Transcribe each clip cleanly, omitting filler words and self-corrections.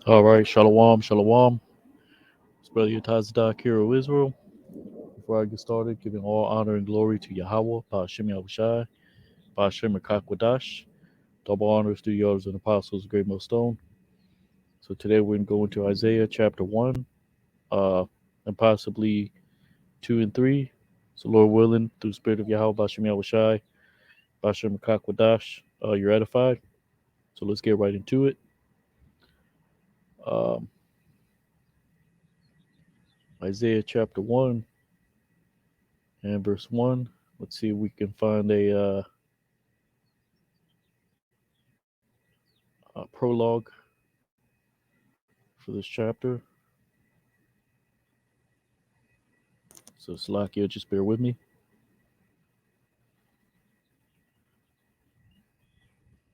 All right, shalom, shalom. It's Brother Yatazadak, hero of Israel. Before I get started, giving all honor and glory to Yahweh, Ba'ashem Yahushai, Ba'ashem Mekakwadash. Double honors to the elders and apostles of Great Millstone. So today we're going to go into Isaiah chapter 1, uh, and possibly 2 and 3. So Lord willing, through the Spirit of Yahweh, Ba'ashem Yahushai, Ba'ashem Mekakwadash, you're edified. So let's get right into it. Um, Isaiah chapter 1 and verse 1. Let's see if we can find a prologue for this chapter. So, Salakia, just bear with me.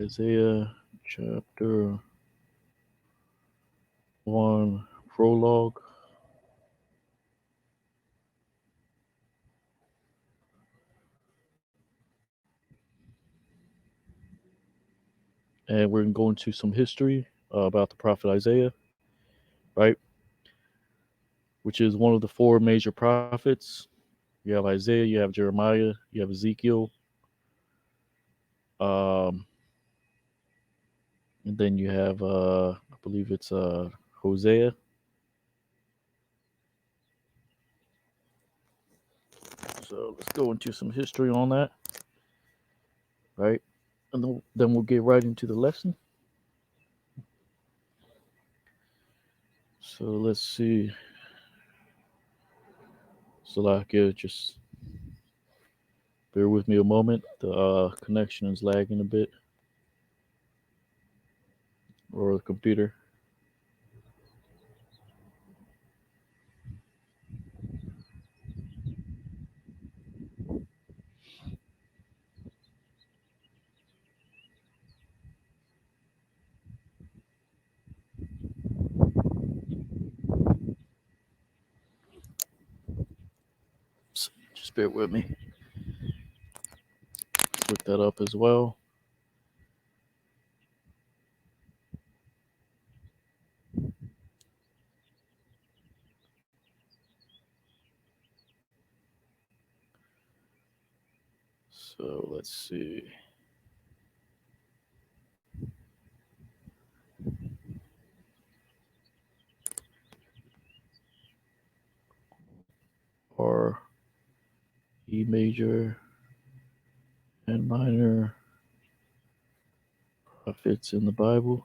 Isaiah chapter 1, prologue. And we're going to go into some history about the prophet Isaiah, right? Which is one of the four major prophets. You have Isaiah, you have Jeremiah, you have Ezekiel, um, and then you have, I believe it's Hosea. So let's go into some history on that, right? And then we'll get right into the lesson. So let's see. Salakia, just bear with me a moment. The connection is lagging a bit, or the computer. Just bear with me. Look that up as well. So let's see. R, E major, and minor prophets in the Bible.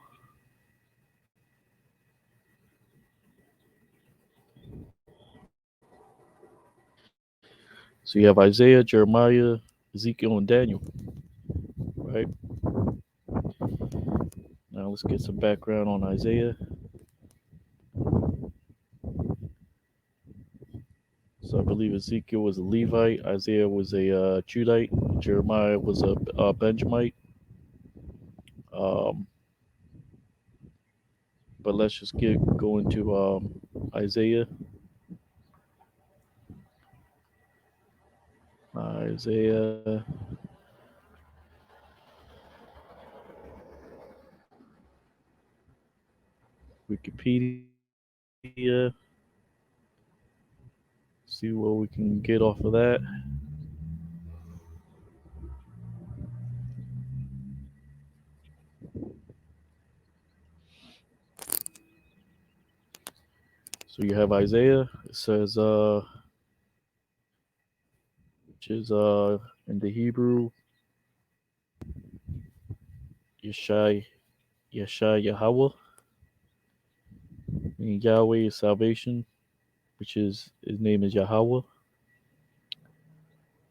So you have Isaiah, Jeremiah, Ezekiel, and Daniel, right? Now let's get some background on Isaiah. So I believe Ezekiel was a Levite, Isaiah was a Judite, Jeremiah was a Benjamite. Um, but let's just go into Isaiah. Isaiah. Wikipedia. See what we can get off of that. So you have Isaiah. It says, which is in the Hebrew, Yeshai, Yeshai Yahweh, meaning Yahweh is salvation, which is his name is Yahweh. It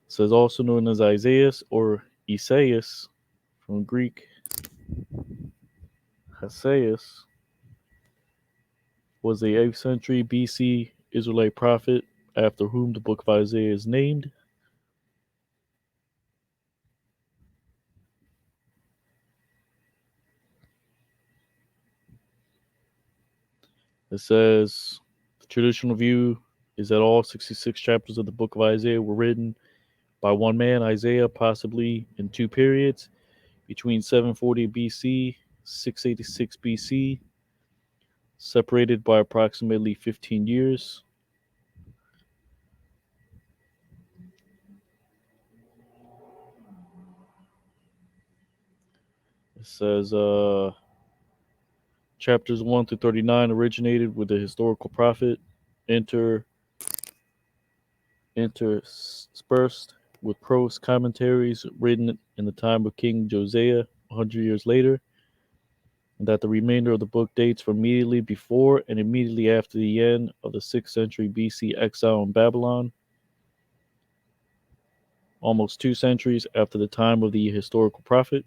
says also known as Isaiah or Isaias from Greek, Hasaias, was the 8th century BC Israelite prophet after whom the book of Isaiah is named. It says the traditional view is that all 66 chapters of the book of Isaiah were written by one man, Isaiah, possibly in two periods between 740 BC, 686 BC. separated by approximately 15 years. It says chapters 1 through 39 originated with the historical prophet, inter interspersed with prose commentaries written in the time of King Josiah 100 years later, and that the remainder of the book dates from immediately before and immediately after the end of the 6th century BC exile in Babylon, almost 2 centuries after the time of the historical prophet.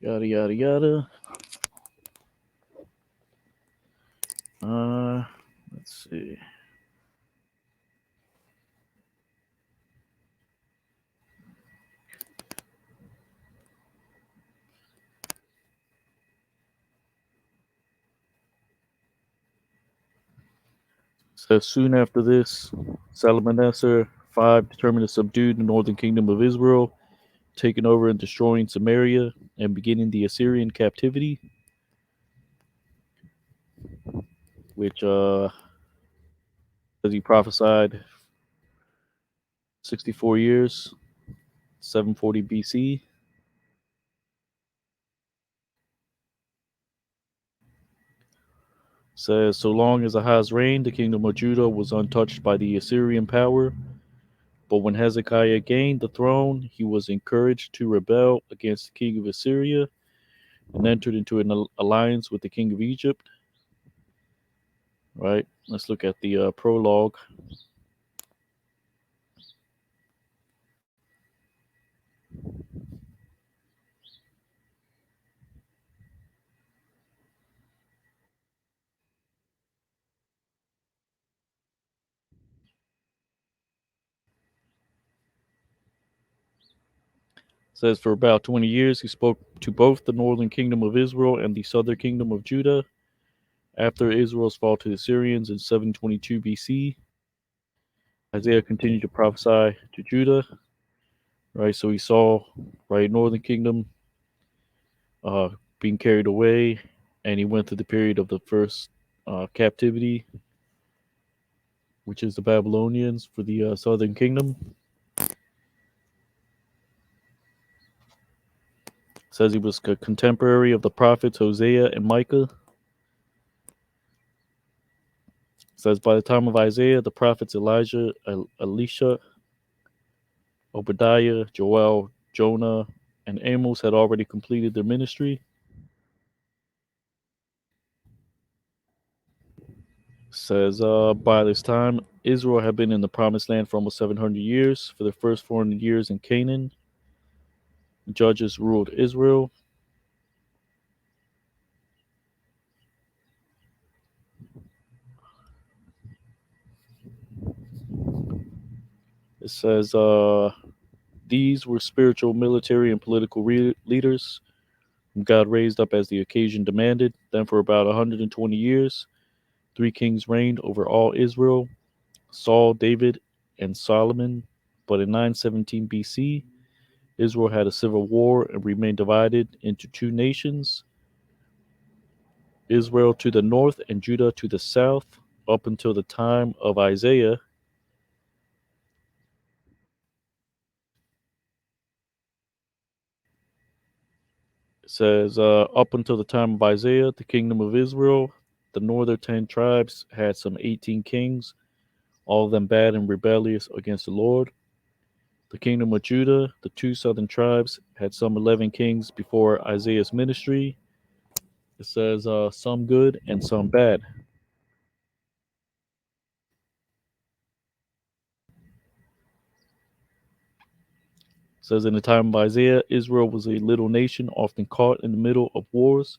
Yada yada yada. Uh, let's see. Says soon after this, Salmanassar V determined to subdue the northern kingdom of Israel, taking over and destroying Samaria and beginning the Assyrian captivity, which as he prophesied 64 years, 740 BC. Says so long as Ahaz reigned, the kingdom of Judah was untouched by the Assyrian power. But when Hezekiah gained the throne, he was encouraged to rebel against the king of Assyria and entered into an alliance with the king of Egypt. Right. Let's look at the prologue. It says for about 20 years he spoke to both the northern kingdom of Israel and the southern kingdom of Judah. After Israel's fall to the Assyrians in 722 BC, Isaiah continued to prophesy to Judah. Right, so he saw northern kingdom uh, being carried away, and he went through the period of the first captivity, which is the Babylonians for the southern kingdom. It says he was a contemporary of the prophets Hosea and Micah. It says by the time of Isaiah, the prophets Elijah, Elisha, Obadiah, Joel, Jonah, and Amos had already completed their ministry. It says by this time, Israel had been in the promised land for almost 700 years. For the first 400 years in Canaan, judges ruled Israel. It says these were spiritual, military, and political leaders whom God raised up as the occasion demanded. Then, for about 120 years, 3 kings reigned over all Israel: Saul, David, and Solomon. But in 917 BC, Israel had a civil war and remained divided into 2 nations: Israel to the north and Judah to the south, up until the time of Isaiah. It says, up until the time of Isaiah, the kingdom of Israel, the northern 10 tribes had some 18 kings, all of them bad and rebellious against the Lord. The kingdom of Judah, the 2 southern tribes, had some 11 kings before Isaiah's ministry. It says, some good and some bad. It says, in the time of Isaiah, Israel was a little nation often caught in the middle of wars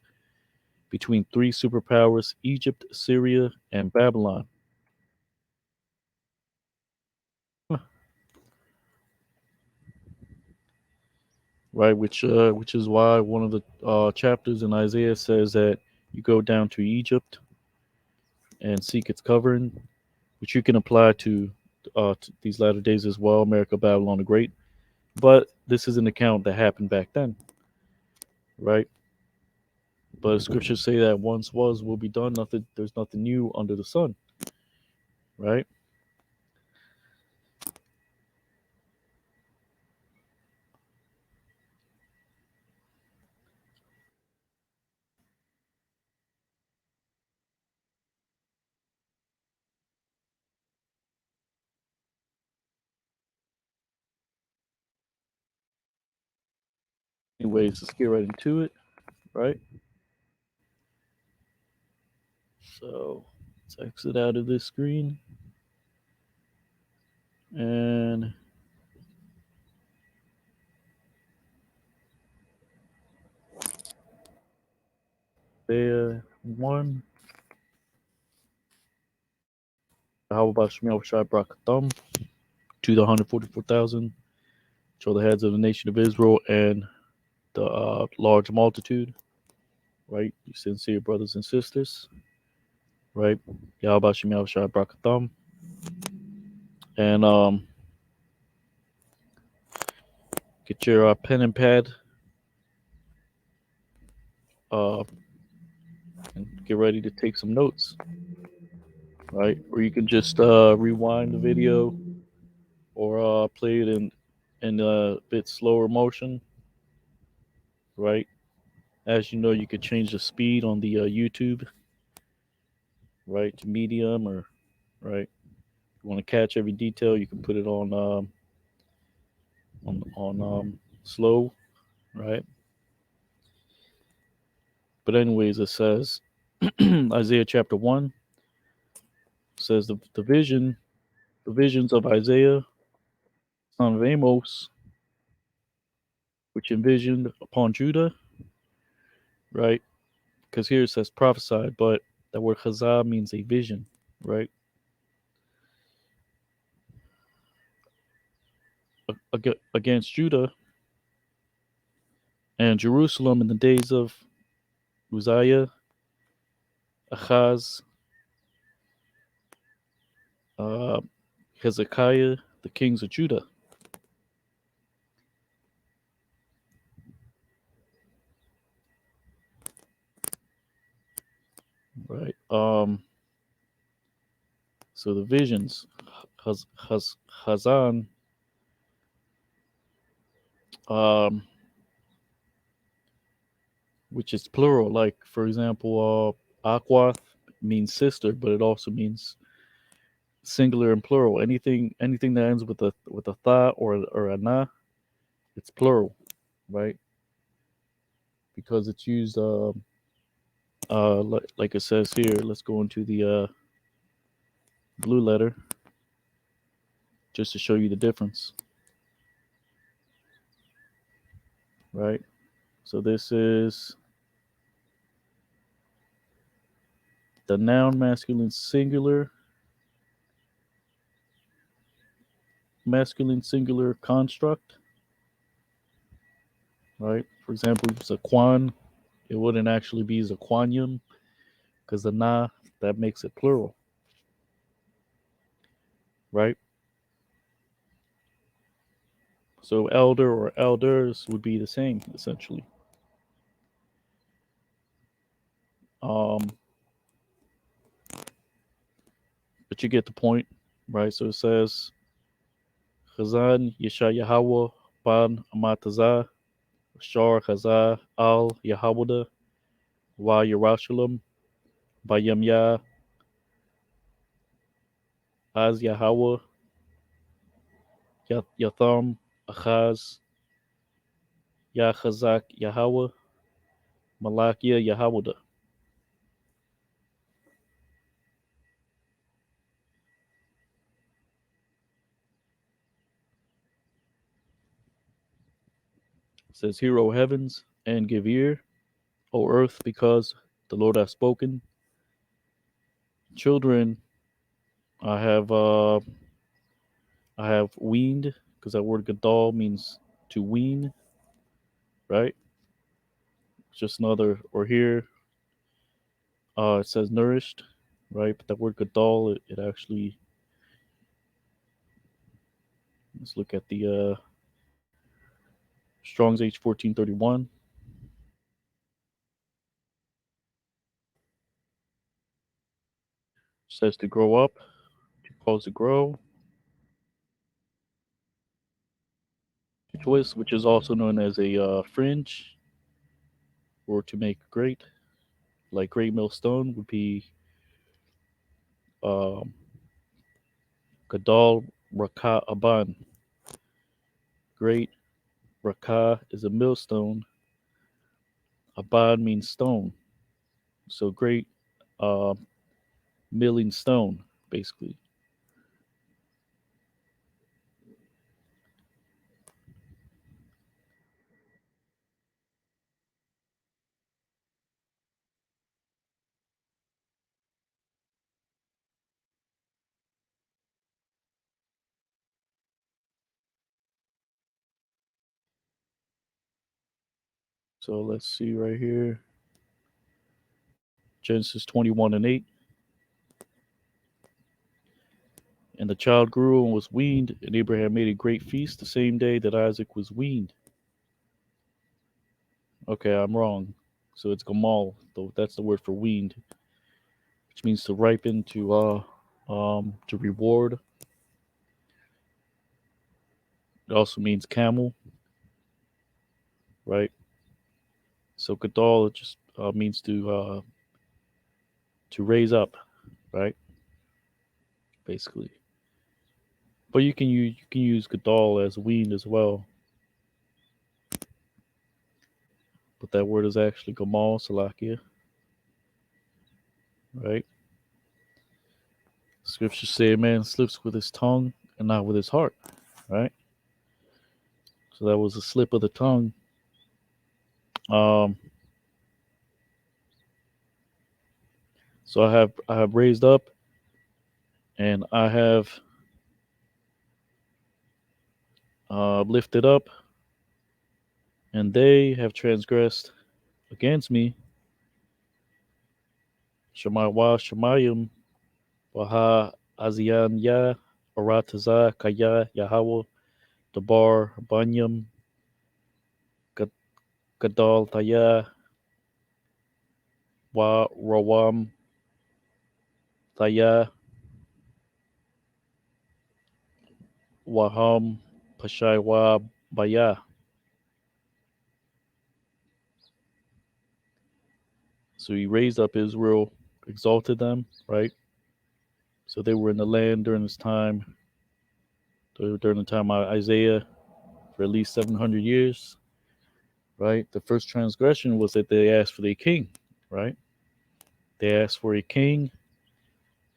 between 3 superpowers: Egypt, Syria, and Babylon. right? Which is why one of the chapters in Isaiah says that you go down to Egypt and seek its covering, which you can apply to these latter days as well, America, Babylon the Great. But this is an account that happened back then, right? But scriptures say that once was will be done. Nothing, there's nothing new under the sun, right? Anyways, let's get right into it, right? So let's exit out of this screen and there one. How about Shmuel Shai Brakatham to the 144,000? Show the heads of the nation of Israel and the large multitude, right? You sincere brothers and sisters, right? Yahweh Shemiah Shai Brakatham. And get your pen and pad uh, and get ready to take some notes, right? Or you can just rewind the video or play it in a bit slower motion, right? As you know, you could change the speed on the YouTube, right, to medium or right. If you want to catch every detail, you can put it on slow, right? But anyways, it says Isaiah chapter 1 says the visions of Isaiah son of Amos, which envisioned upon Judah, right? Because here it says prophesied, but that word chazah means a vision, right? Against Judah and Jerusalem in the days of Uzziah, Achaz, uh, Hezekiah, the kings of Judah, right? So the visions, Hazan, um, which is plural. Like for example, Aquath means sister, but it also means singular and plural. Anything that ends with a tha or a na, it's plural, right? Because it's used like it says here. Let's go into the blue letter just to show you the difference, right? So this is the noun masculine singular construct, right? For example, if it's a quan, it wouldn't actually be zaquanium because the na that makes it plural, right? So elder or elders would be the same essentially. Um, but you get the point, right? So it says Chazan Yeshayahawa Ban Amatazah Shar Chazah Al Yahawada Wa Yerushalayim Bayamya Az Yahawah Yatham Achaz Yachazak Yahawah Malakia Yahawada. It says, Hear, O heavens, and give ear, O earth, because the Lord hath spoken. Children, I have uh, I have weaned, because that word gadol means to wean, right? Just another, or here, it says nourished, right? But that word gadol, it actually, let's look at the Strong's H 1431. Says to grow up, to cause to grow, to twist, which is also known as a fringe, or to make great. Like great millstone would be um, gadol raka aban. Great raka is a millstone. Aban means stone. So great uh, milling stone, basically. So let's see right here. Genesis 21 and 8. And the child grew and was weaned, and Abraham made a great feast the same day that Isaac was weaned. Okay, I'm wrong. So it's gamal, though that's the word for weaned, which means to ripen, to reward. It also means camel, right? So gadol it just means to raise up, right? Basically. But you can use gadol as weaned as well. But that word is actually gamal, salakia, right? Scriptures say a man slips with his tongue and not with his heart, right? So that was a slip of the tongue. Um, so I have raised up, and I have lifted up, and they have transgressed against me. Shemawa Shemayim Waha Azian Ya Arataza Kaya Yahweh Dabar Banyam Gadal Taya Wa Rawam Taya Waham Pashaiwa Baya. So he raised up Israel, exalted them, right? So they were in the land during this time, during the time of Isaiah, for at least 700 years, right? The first transgression was that they asked for a king, right? They asked for a king,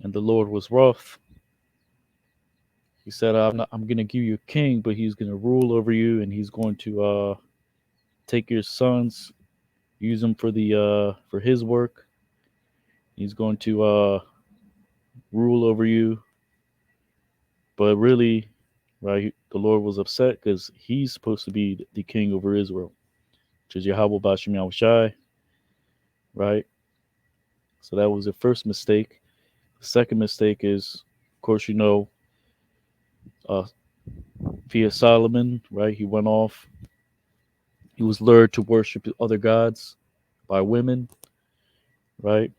and the Lord was wroth. He said, I'm going to give you a king, but he's going to rule over you, and he's going to take your sons, use them for his work. He's going to rule over you. But really, right, the Lord was upset because he's supposed to be the king over Israel, which is Yahweh Bashem Yahushai, right? So that was the first mistake. The second mistake is, of course, uh, via Solomon, right? He went off. He was lured to worship other gods by women, right?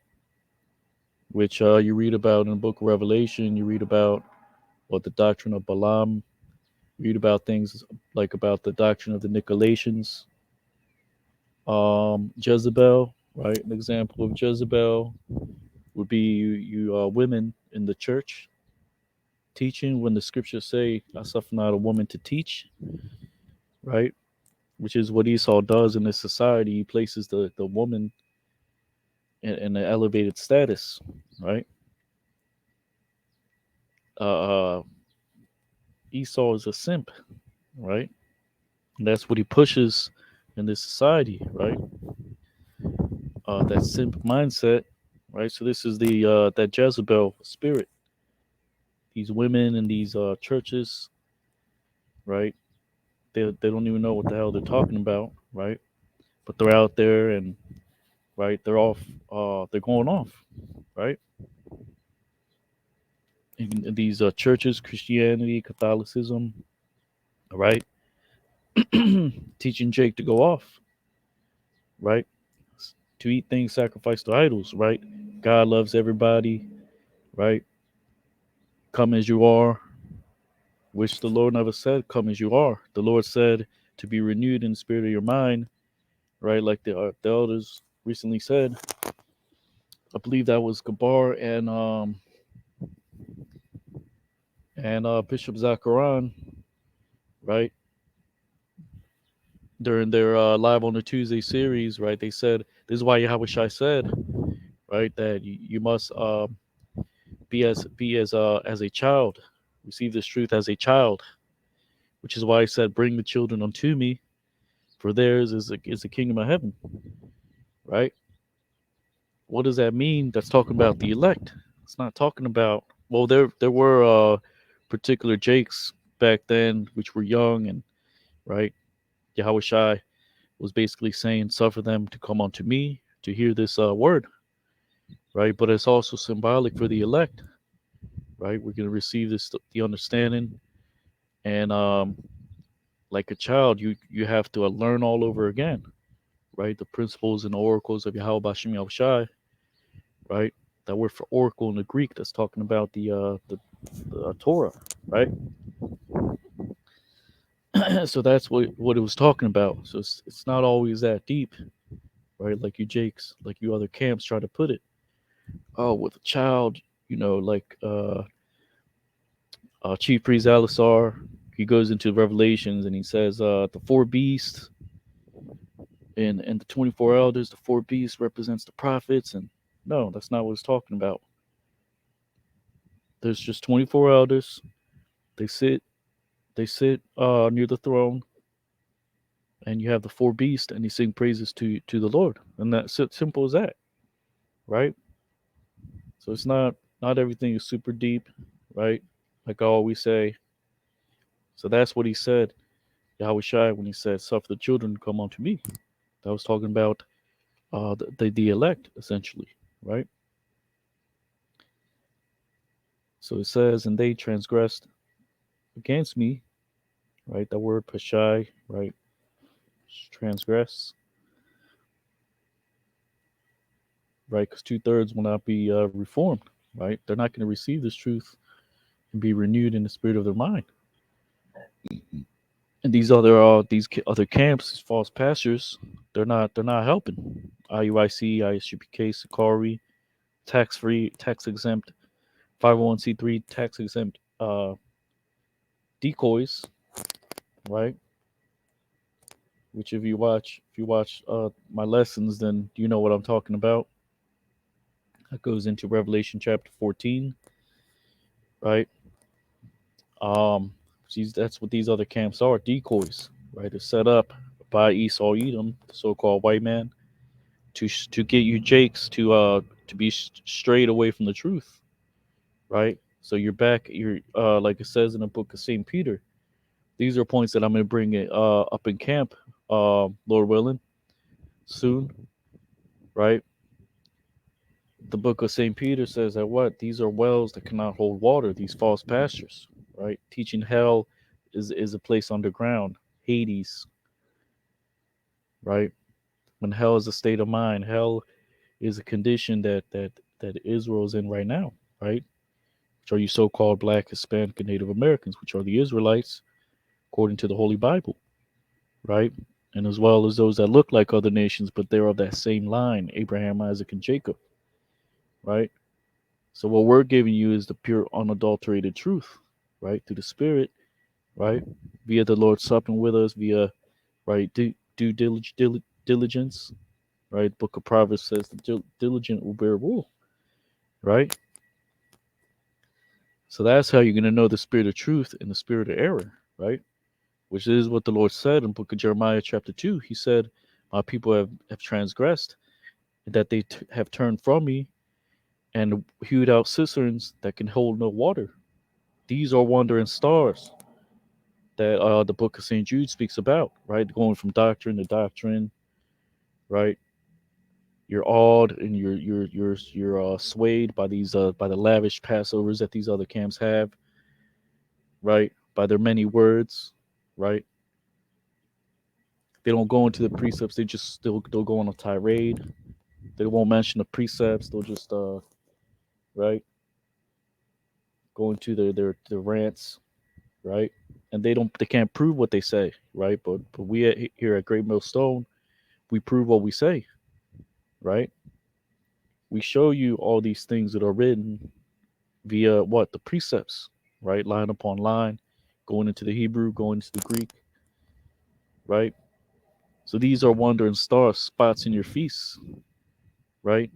Which you read about in the book of Revelation. You read about what the doctrine of Balaam. You read about things like about the doctrine of the Nicolaitans. Jezebel, right? An example of Jezebel would be you women in the church teaching when the scriptures say, "I suffer not a woman to teach," right? Which is what Esau does in this society. He places the woman in an elevated status, right? Uh, uh, Esau is a simp, right? And that's what he pushes in this society, right? That simp mindset, right? So this is that Jezebel spirit. These women in these churches, right? They don't even know what the hell they're talking about, right? but they're out there and right, they're off. They're going off, right? In these churches, Christianity, Catholicism, right? Teaching Jake to go off, right? To eat things sacrificed to idols, right? God loves everybody, right? Come as you are, which the Lord never said, come as you are. The Lord said to be renewed in the spirit of your mind, right? Like the elders recently said. I believe that was Gabar and Bishop Zachariah, right? During their live on the Tuesday series, right? They said this is why Yahweh Shai said, right, that you must be as a child, receive this truth as a child, which is why he said, "Bring the children unto me, for theirs is the kingdom of heaven." Right? What does that mean? That's talking about the elect. It's not talking about well, there were particular Jakes back then, which were young and right. Yahweh Shai was basically saying, "Suffer them to come unto me to hear this word." Right? But it's also symbolic for the elect. Right? We're going to receive this the understanding and like a child, you have to learn all over again, right? The principles and oracles of Yahweh Bashim Yahushai, right? That word for oracle in the Greek, that's talking about the Torah, right? So that's what it was talking about. So it's not always that deep, right? Like you Jakes, like you other camps try to put it. Oh, with a child, like Chief Priest Alisar, he goes into Revelations and he says the four beasts and the 24 elders, the four beasts represents the prophets. And no, that's not what it's talking about. There's just 24 elders. They sit near the throne, and you have the four beasts, and they sing praises to the Lord. And that's simple as that, right? So it's not everything is super deep, right? Like I always say. So that's what he said, Yahweh Shai, when he said, "Suffer the children to come unto me." That was talking about the elect, essentially, right? So it says, "And they transgressed against me," right? The word pashai, right? Transgress, right? Because 2/3 will not be reformed, right? They're not going to receive this truth and be renewed in the spirit of their mind. And these other camps, these false pastors, they're not helping. IUIC, ISUPK, Sakari, tax free, tax exempt, 501c3 tax exempt decoys, right? Which if you watch my lessons, then you know what I'm talking about. That goes into Revelation chapter 14, right? Um, that's what these other camps are, decoys, right? They're set up by Esau Edom, the so-called white man, to get you Jakes to be strayed away from the truth, right? So you're back. You're like it says in the book of Saint Peter. These are points that I'm going to bring it up in camp, Lord willing, soon, right? The book of Saint Peter says that what these are wells that cannot hold water. These false pastures, right? Teaching hell is a place underground, Hades, right? When hell is a state of mind, hell is a condition that Israel's in right now, right? Which are you so-called Black, Hispanic, and Native Americans, which are the Israelites, according to the Holy Bible, right? And as well as those that look like other nations, but they're of that same line, Abraham, Isaac, and Jacob, right? So what we're giving you is the pure, unadulterated truth, right? Through the Spirit, right? Via the Lord supping with us, via right due diligence, right? Book of Proverbs says the diligent will bear rule, right? So that's how you're going to know the spirit of truth and the spirit of error, right? Which is what the Lord said in book of Jeremiah chapter 2. He said, my people have transgressed, that they have turned from me and hewed out cisterns that can hold no water. These are wandering stars that the book of St. Jude speaks about, right? Going from doctrine to doctrine, right? You're awed and you're swayed by these by the lavish Passovers that these other camps have, right? By their many words, right? They don't go into the precepts. They just they'll go on a tirade. They won't mention the precepts. They'll just right go into their rants, right? And they can't prove what they say, right? But we here at Great Millstone, we prove what we say, right? We show you all these things that are written via what the precepts, right? Line upon line, going into the Hebrew, going into the Greek, right? So these are wonder and star spots in your feasts, right?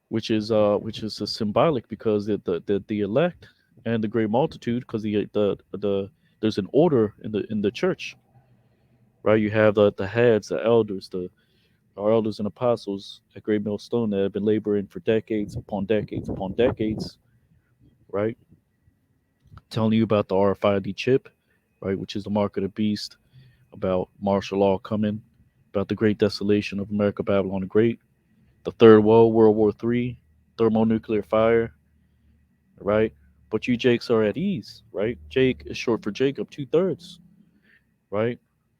Which is a symbolic because the elect and the great multitude, because the there's an order in the church, right? You have the heads, the elders, the our elders and apostles at Great Millstone that have been laboring for decades upon decades upon decades, right? Telling you about the RFID chip, right, which is the mark of the beast, about martial law coming, about the great desolation of America, Babylon the Great, the third woe, World War III, thermonuclear fire, right? But you Jakes are at ease, right? Jake is short for Jacob, 2/3, right?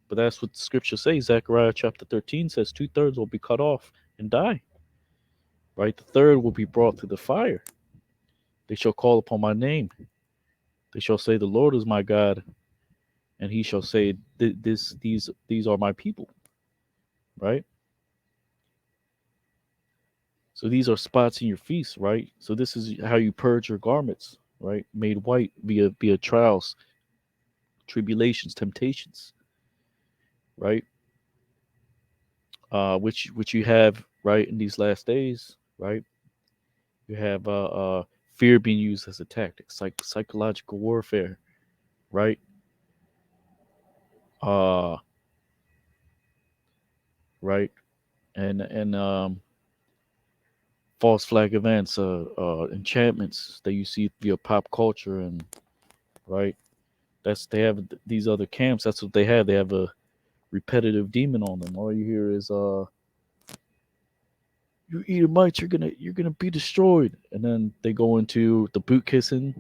But that's what the scripture says. Zechariah chapter 13 says 2/3 will be cut off and die, right? The third will be brought to the fire. They shall call upon my name. They shall say, the Lord is my God, and he shall say, these are my people, right? So these are spots in your feast, right? So this is how you purge your garments, right? Made white via trials, tribulations, temptations, right? Which you have right in these last days, right? You have fear being used as a tactic, psychological warfare, right? Uh, right, and false flag events, enchantments that you see via pop culture, and right. That's they have these other camps. That's what they have. They have a repetitive demon on them. All you hear is you Edomites, you're gonna be destroyed. And then they go into the boot kissing,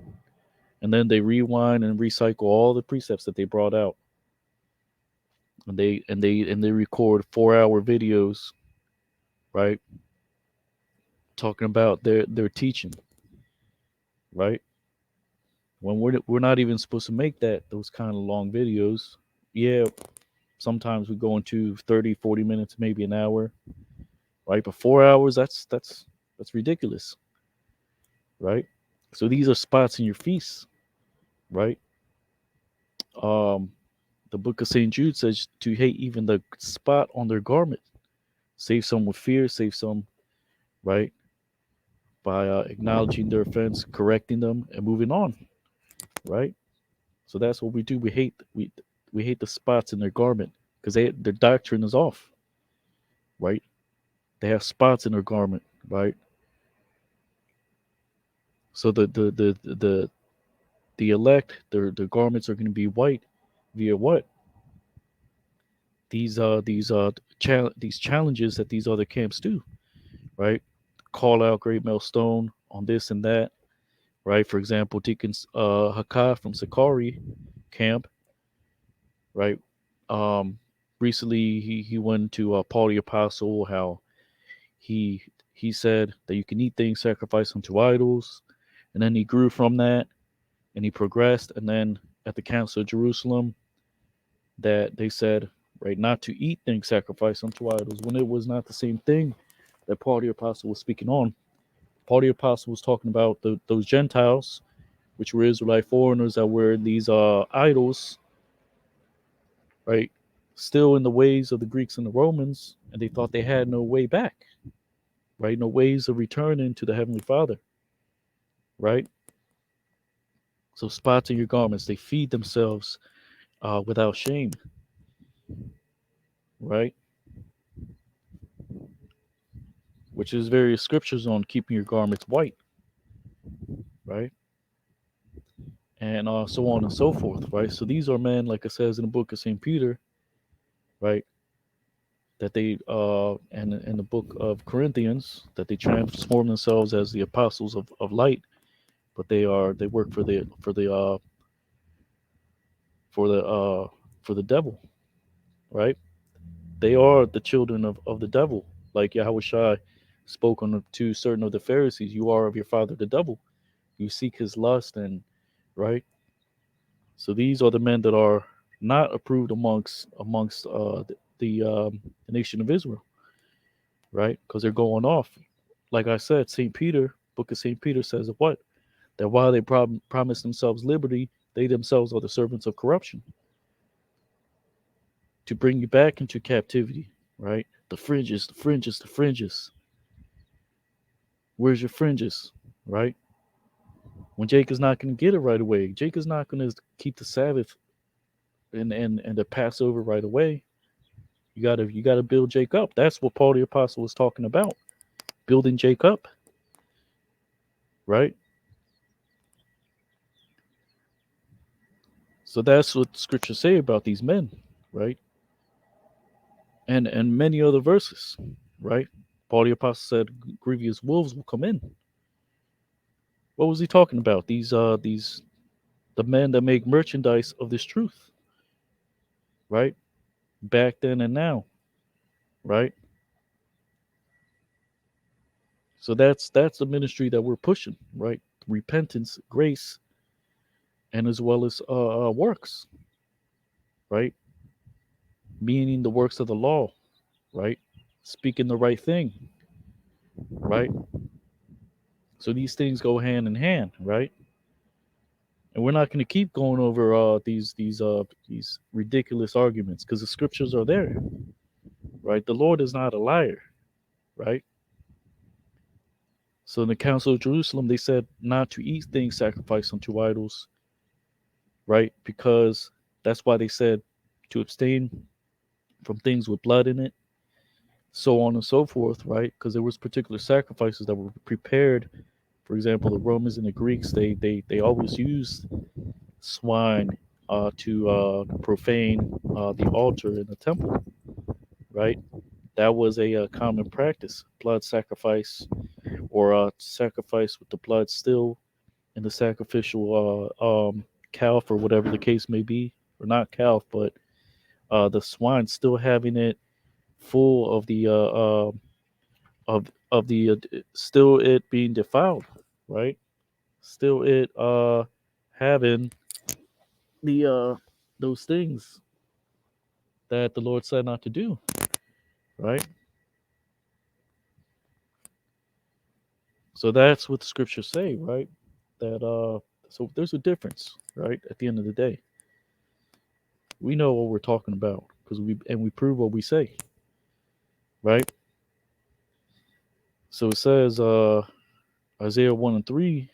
and then they rewind and recycle all the precepts that they brought out. And they record 4 hour videos, right? Talking about their teaching, right? When we're not even supposed to make those kind of long videos. Yeah, sometimes we go into 30, 40 minutes, maybe an hour, right? But 4 hours, that's ridiculous, right? So these are spots in your feast, right? Um, the book of St. Jude says to hate even the spot on their garment. Save some with fear, save some, right? By acknowledging their offense, correcting them, and moving on, right? So that's what we do. We hate the spots in their garment because their doctrine is off, right? They have spots in their garment, right? So the elect, their garments are going to be white via what? These challenges that these other camps do, right? Call out Great Millstone on this and that, right? For example, Deacon Hakah from Sakari camp, right? Um, recently he went to Paul the Apostle, how he he said that you can eat things sacrificed unto idols, and then he grew from that and he progressed, and then at the Council of Jerusalem, that they said, right, not to eat things sacrificed unto idols, when it was not the same thing that Paul the Apostle was speaking on. Paul the Apostle was talking about those Gentiles, which were Israelite foreigners that were these idols, right, still in the ways of the Greeks and the Romans, and they thought they had no way back, right, no ways of returning to the Heavenly Father, right? So spots in your garments, they feed themselves without shame, right? Which is various scriptures on keeping your garments white, right? And so on and so forth, right? So these are men, like it says in the book of St. Peter, right? that they and in the book of Corinthians that they transform themselves as the apostles of light, but they work for the for the devil, right? They are the children of the devil. Like Yahweh Shai spoke on to certain of the Pharisees, you are of your father the devil. You seek his lust and right. So these are the men that are not approved amongst the nation of Israel, right? Because they're going off. Like I said, Saint Peter, Book of Saint Peter says what? That while they promise themselves liberty, they themselves are the servants of corruption to bring you back into captivity, right? The fringes, the fringes, the fringes. Where's your fringes, right? When Jake is not going to get it right away, Jake is not going to keep the Sabbath and the Passover right away. You gotta build Jake up. That's what Paul the Apostle was talking about, building Jake up, right? So that's what scriptures say about these men, right? And many other verses, right? Paul the Apostle said grievous wolves will come in. What was he talking about? These the men that make merchandise of this truth, right? Back then and now, right? So that's the ministry that we're pushing, right? Repentance, grace, and as well as works, right? Meaning the works of the law, right? Speaking the right thing, right? So these things go hand in hand, right? And we're not going to keep going over these ridiculous arguments because the scriptures are there, right? The Lord is not a liar, right? So in the Council of Jerusalem, they said not to eat things sacrificed unto idols, right? Because that's why they said to abstain from things with blood in it, so on and so forth, right? Because there was particular sacrifices that were prepared. For example, the Romans and the Greeks, they always used swine to profane the altar in the temple, right? That was a common practice. Blood sacrifice or sacrifice with the blood still in the sacrificial calf or whatever the case may be, or not calf, but the swine still having it full of the of the still it being defiled, right? Still it having the those things that the Lord said not to do, right? So that's what the scriptures say, right? That so there's a difference, right? At the end of the day, we know what we're talking about because we prove what we say, right? So it says Isaiah 1:3,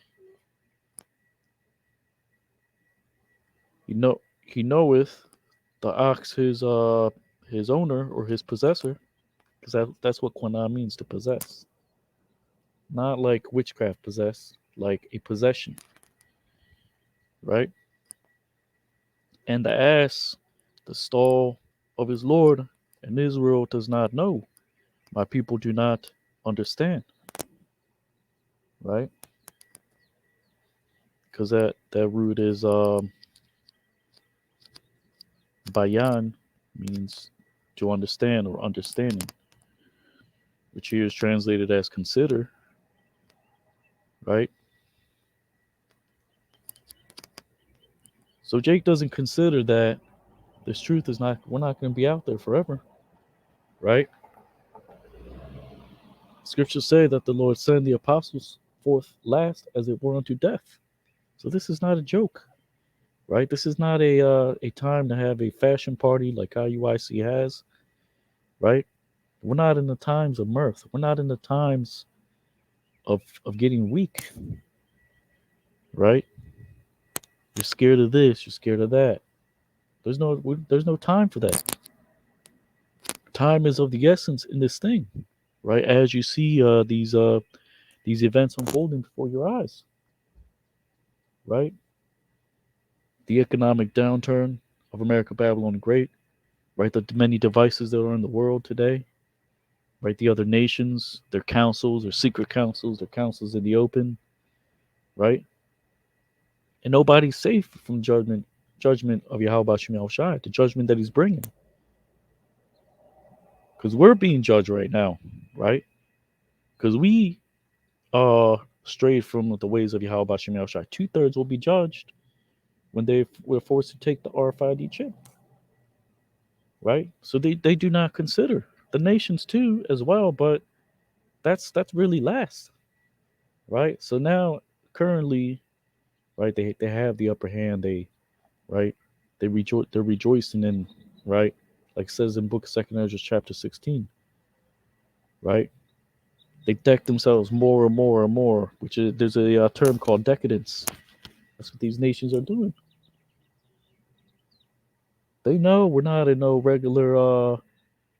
he knoweth the ox his owner or his possessor, because that's what quana means, to possess, not like witchcraft possess, like a possession, right? And the ass, the stall of his lord, and Israel does not know. My people do not understand, right? Because that root is bayan, means to understand or understanding, which here is translated as consider, right? So Jake doesn't consider that this truth is not, we're not going to be out there forever, right? Scriptures say that the Lord sent the apostles forth last as it were unto death. So this is not a joke, right? This is not a time to have a fashion party like IUIC has, right? We're not in the times of mirth. We're not in the times of getting weak, right? You're scared of this. You're scared of that. There's no time for that. Time is of the essence in this thing, right? As you see these events unfolding before your eyes, right? The economic downturn of America, Babylon the Great, right? The many devices that are in the world today, right? The other nations, their councils, their secret councils, their councils in the open, right? And nobody's safe from judgment of Yahweh Shem Shai, the judgment that he's bringing. Because we're being judged right now, right? Because we strayed from the ways of Yahweh Shem Shai. 2/3 will be judged when they were forced to take the RFID chip, right? So they do not consider the nations too as well, but that's really last, right? So now currently, right, they have the upper hand. They right, they're rejoicing in, right, like it says in Book of Second Ezra chapter 16, right? They deck themselves more and more and more, which is there's a term called decadence. That's what these nations are doing. They know we're not in no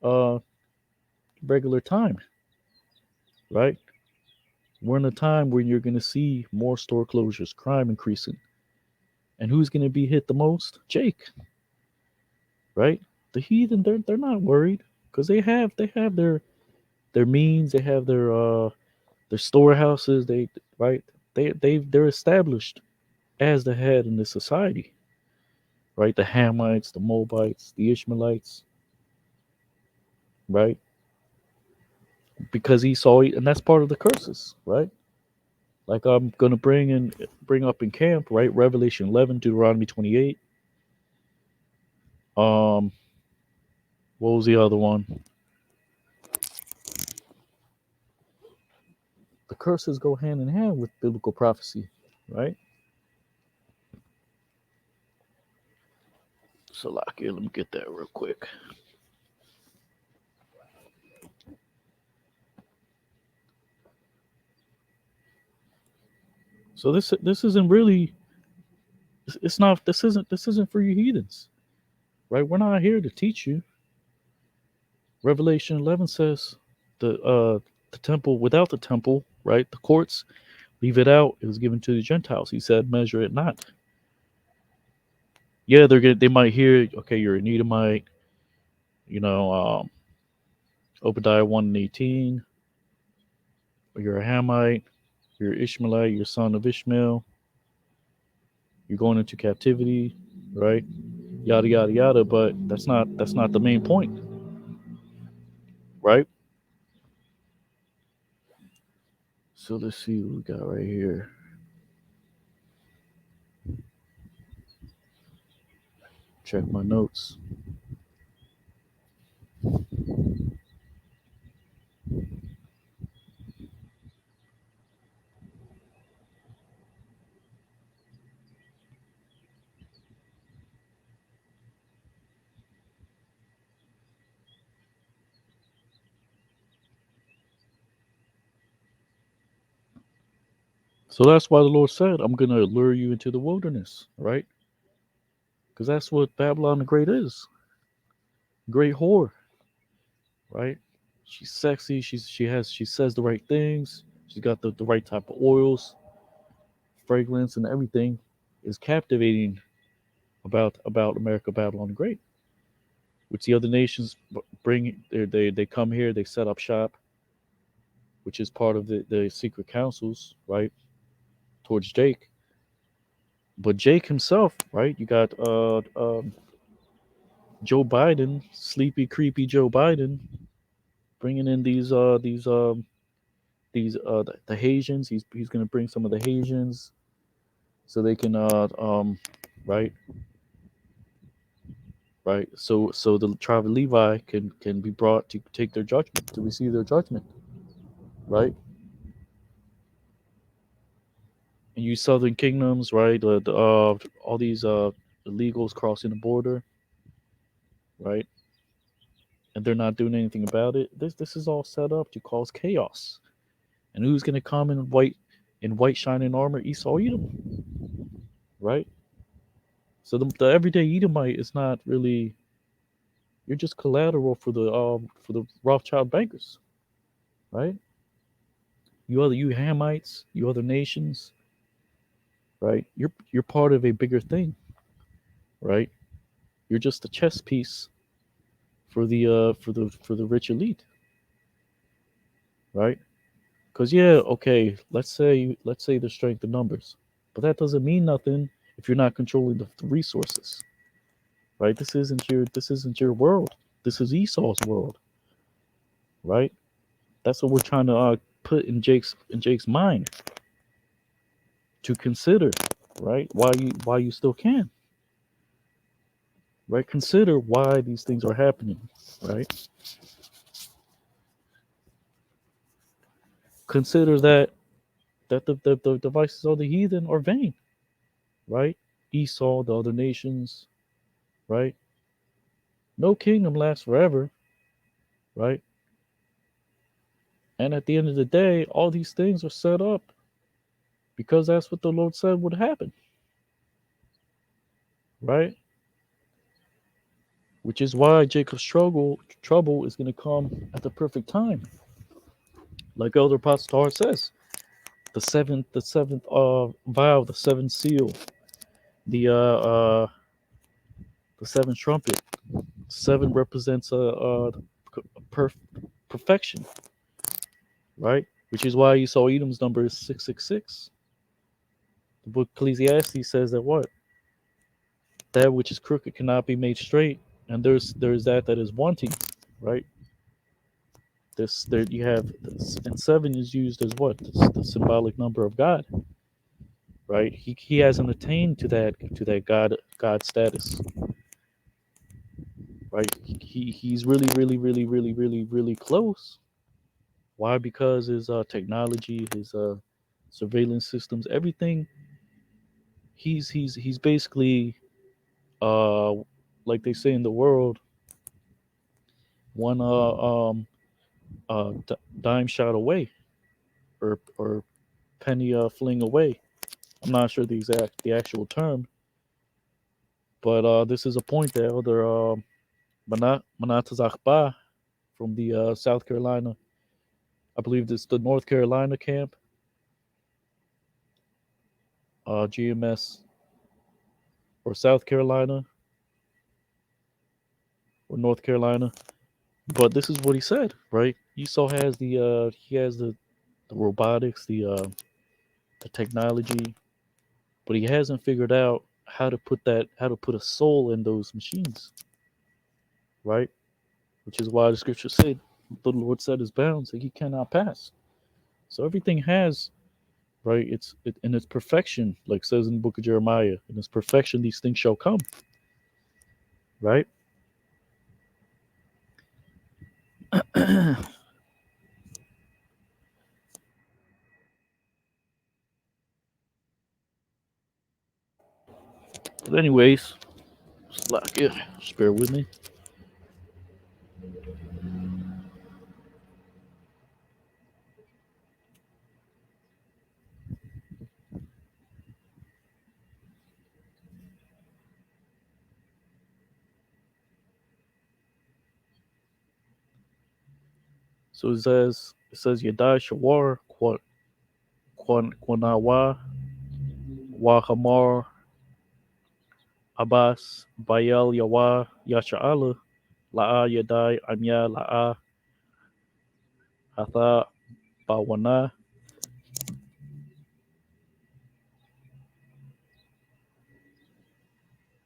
uh regular time, right? We're in a time when you're going to see more store closures, crime increasing, and who's going to be hit the most? Jake, right? The heathen, they're not worried because they have their means, they have their storehouses, they right, they're established as the head in the society, right? The Hamites, the Moabites, the Ishmaelites, right? Because he saw it, and that's part of the curses, right? Like I'm gonna bring up in camp, right? Revelation 11, Deuteronomy 28. Um, what was the other one? The curses go hand in hand with biblical prophecy, right? So, like, here, let me get that real quick. So this isn't really it's not this isn't for you heathens, right? We're not here to teach you. Revelation 11 says the temple without the temple, right? The courts, leave it out. It was given to the Gentiles. He said, measure it not. Yeah, they might hear, okay, you're an Edomite, you know, Obadiah 1 and 18, or you're a Hamite, you're Ishmaelite, you're a son of Ishmael, you're going into captivity, right? Yada yada yada. But that's not the main point, right? So let's see what we got right here. Check my notes. So that's why the Lord said, I'm going to lure you into the wilderness, right? Because that's what Babylon the Great is. Great whore, right? She's sexy. She says the right things. She's got the right type of oils, fragrance, and everything is captivating about America, Babylon the Great, which the other nations bring. They come here, they set up shop, which is part of the secret councils, right? Towards Jake, but Jake himself, right? You got Joe Biden, sleepy, creepy Joe Biden, bringing in these the Haitians. He's going to bring some of the Haitians so they can right, right. So the tribe of Levi can be brought to take their judgment, to receive their judgment, right? And you southern kingdoms, right? All these illegals crossing the border, right? And they're not doing anything about it. This is all set up to cause chaos. And who's going to come in white shining armor? Esau Edom, right? So the everyday Edomite is not really, you're just collateral for the Rothschild bankers, right? You Hamites, you other nations, right? You're part of a bigger thing, right? You're just a chess piece for the rich elite, right? Because yeah, okay, let's say the strength in numbers, but that doesn't mean nothing if you're not controlling the resources, right? This isn't your world. This is Esau's world, right? That's what we're trying to put in Jake's mind to consider, right? Why you still can, right? Consider why these things are happening, right? Consider that the devices of the heathen are vain, right? Esau, the other nations, right? No kingdom lasts forever, right? And at the end of the day, all these things are set up because that's what the Lord said would happen, right? Which is why Jacob's trouble is going to come at the perfect time, like Elder Apostle Torah says. The seventh vial, the seventh seal, the the seventh trumpet. Seven represents perf- perfection, right? Which is why you saw Edom's number is 666. The book Ecclesiastes says that what that which is crooked cannot be made straight, and there's that is wanting, right? This there you have this, and seven is used as what the symbolic number of God, right? He hasn't attained to that God status, right? He's really close. Why? Because his technology, his surveillance systems, everything. He's basically uh like they say in the world, one dime shot away, or penny fling away. I'm not sure the actual term, but this is a point that Elder Manatazakba from the South Carolina, I believe this the North Carolina camp, GMS, or South Carolina or North Carolina. But this is what he said, right? Esau has the robotics, the technology, but he hasn't figured out how to put a soul in those machines, right? Which is why the scripture said the Lord set his bounds that he cannot pass. So everything has, right. In its perfection, like it says in the book of Jeremiah, in its perfection these things shall come, right? But anyways, slack it. Just bear with me. So it says Yadai Shawar Kwanawa Wahamar Abbas Bayal Yawa Yasha'ala La'a Yadai Anya La'a Hatha Bawana.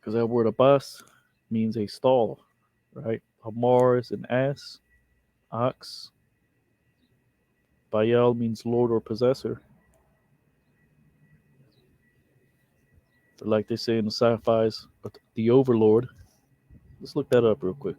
Because that word Abbas means a stall, right? Hamar is an ass, ox. Bayal means lord or possessor. Or like they say in the sci-fis, the overlord. Let's look that up real quick.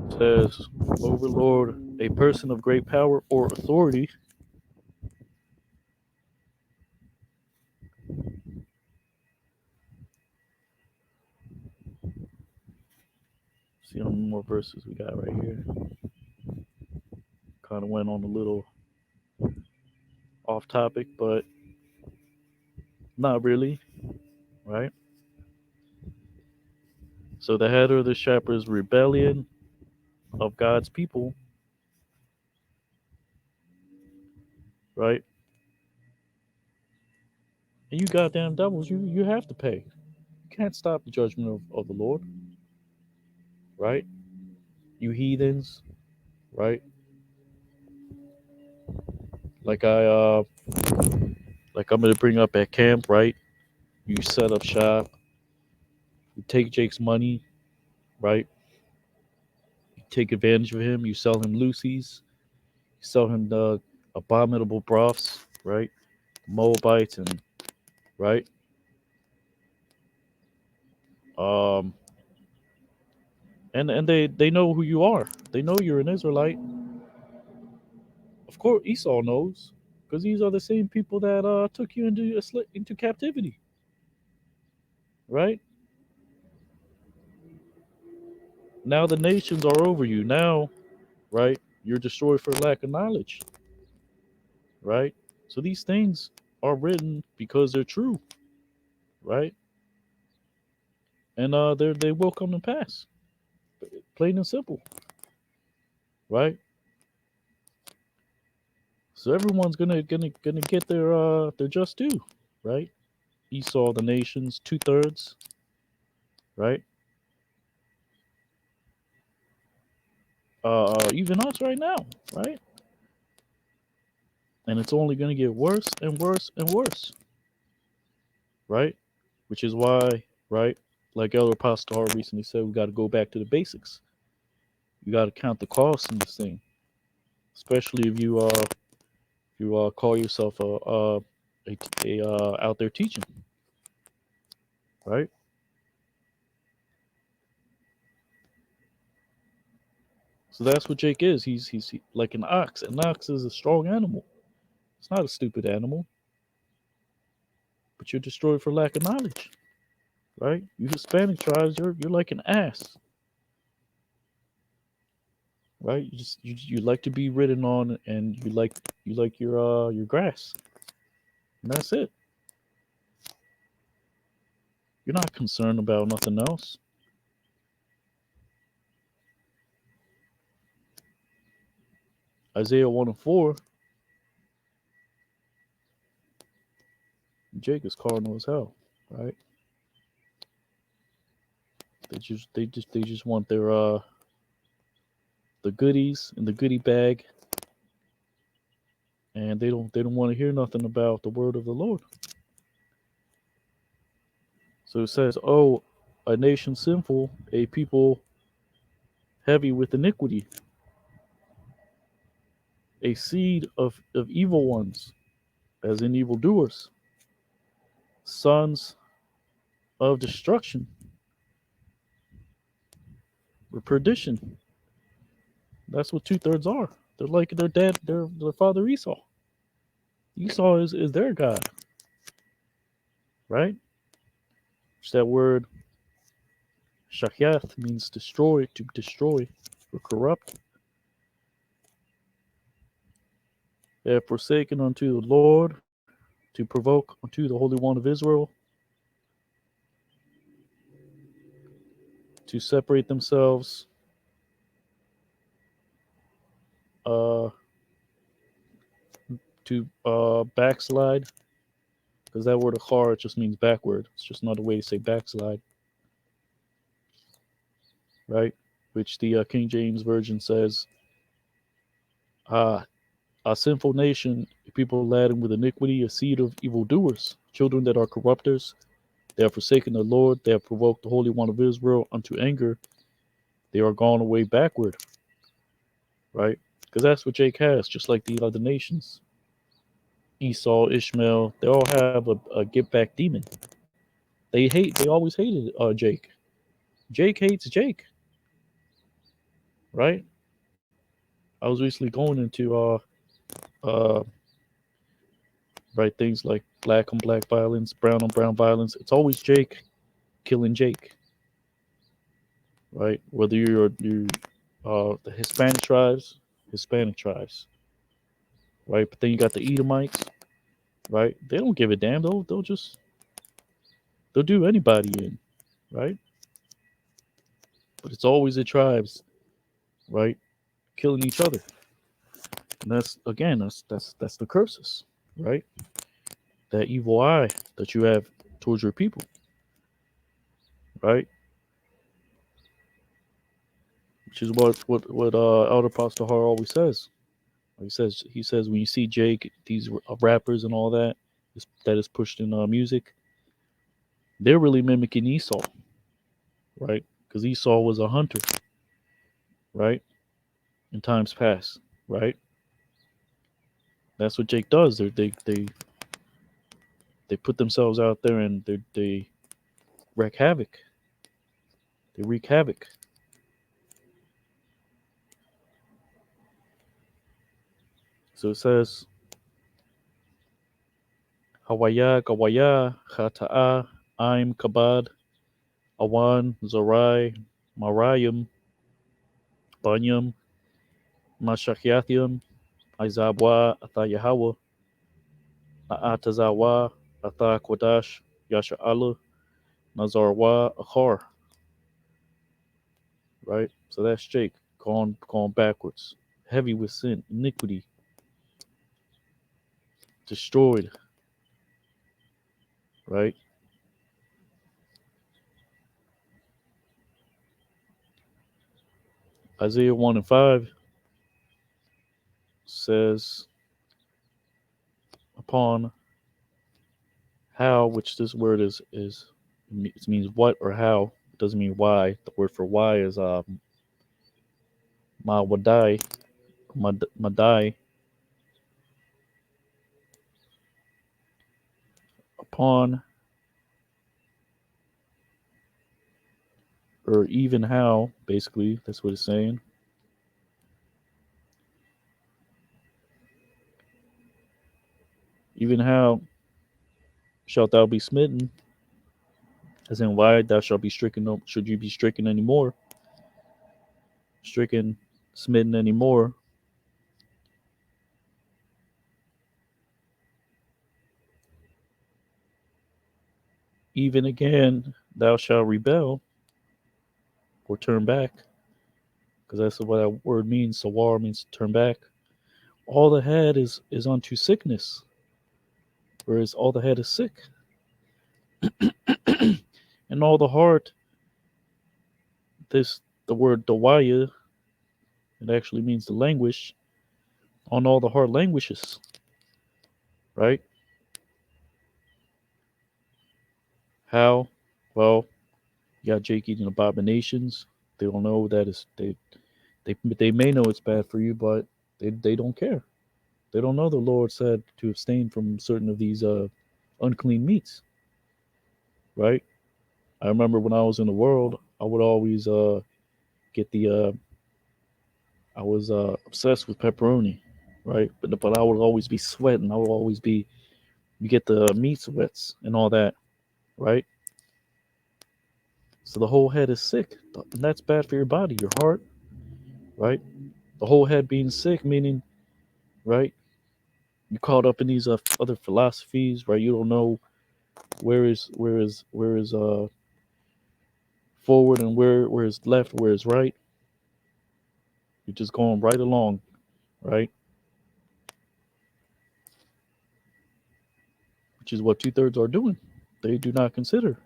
It says overlord, a person of great power or authority. See how many more verses we got right here. Kind of went on a little off topic, but not really, right? So the header of the chapter is rebellion, of God's people, right? And you goddamn devils, you have to pay. You can't stop the judgment of the Lord, right? You heathens, right? Like I like I'm gonna bring up at camp, right? You set up shop, you take Jake's money, right? You take advantage of him, you sell him Lucy's, you sell him the abominable broths, right? Moabites and right? Um and they know who you are. They know you're an Israelite. Of course Esau knows, because these are the same people that took you into captivity, right? Now the nations are over you. Now, right? You're destroyed for lack of knowledge, right? So these things are written because they're true, right? And they will come to pass, plain and simple, right? So everyone's gonna get their just due, right? Esau, the nations, 2/3, right? Even us right now, right? And it's only gonna get worse and worse and worse, right? Which is why, right? Like Elder Pastor recently said, we got to go back to the basics. You got to count the costs in this thing, especially if you call yourself a out there teaching, right? So that's what Jake is. He's like an ox. An ox is a strong animal. It's not a stupid animal, but you're destroyed for lack of knowledge, right? You Hispanic tribes, you're like an ass, right? You like to be ridden on, and you like your grass, and that's it. You're not concerned about nothing else. Isaiah 1 and 4, Jake is carnal as hell, right? They just want their the goodies in the goodie bag, and they don't want to hear nothing about the word of the Lord. So it says, "Oh, a nation sinful, a people heavy with iniquity, a seed of evil ones, as in evildoers, sons of destruction, or perdition." That's what 2/3 are. They're like their dad, their father Esau. Esau is their god, right? It's that word shakyat means destroy, to destroy, or corrupt. They have forsaken unto the Lord to provoke unto the Holy One of Israel, to separate themselves, uh, to backslide, because that word achar just means backward. It's just another way to say backslide, right? Which the King James Version says, uh, a sinful nation, a people laden with iniquity, a seed of evildoers, children that are corrupters. They have forsaken the Lord, they have provoked the Holy One of Israel unto anger. They are gone away backward, right? Because that's what Jake has, just like the other nations. Esau, Ishmael, they all have a get back demon. They always hated Jake. Jake hates Jake, right? I was recently going into uh, right, things like black on black violence, brown on brown violence. It's always Jake killing Jake, right? Whether you're the Hispanic tribes, right? But then you got the Edomites, right? They don't give a damn. They'll do anybody in, right? But it's always the tribes right? Killing each other. And that's again, that's the curses, right? That evil eye that you have towards your people, right? Which is what Elder Pastor Har always says. He says when you see Jake, these rappers and all that that is pushed in music, they're really mimicking Esau, right? Because Esau was a hunter, right? In times past, right? That's what Jake does. They put themselves out there and they wreak havoc. They wreak havoc. So it says, Hawaya Gawaya Chata'a Aim Kabad Awan Zarai Marayim Banyam Mashakyathim Izabwa Athayahawa Atazawa Atha Kwadash Yasha Allah Nazarwa Akhar. Right? So that's Jake going backwards. Heavy with sin, iniquity, destroyed, right? Isaiah 1 and 5 says, upon how, which this word is it means what or how. It doesn't mean why. The word for why is mawadai, madai. Upon or even how, basically, that's what it's saying. Even how shalt thou be smitten, as in why thou shalt be stricken, no, should you be stricken anymore, stricken, smitten anymore. Even again thou shalt rebel or turn back, because that's what that word means. Sawar means turn back. All the head is unto sickness, whereas all the head is sick. And all the heart, this the word dawaya, it actually means to languish. On all the heart languishes, right? How? Well, you got Jake eating abominations. They don't know that it's they may know it's bad for you, but they don't care. They don't know the Lord said to abstain from certain of these unclean meats, right? I remember when I was in the world, I would always get the I was obsessed with pepperoni, right? But I would always be sweating. I would always be you get the meat sweats and all that, right? So the whole head is sick, and that's bad for your body, your heart, right? The whole head being sick, meaning, right? You caught up in these other philosophies, right? You don't know where is forward and where is left, where is right. You're just going right along, right? Which is what 2/3 are doing. They do not consider.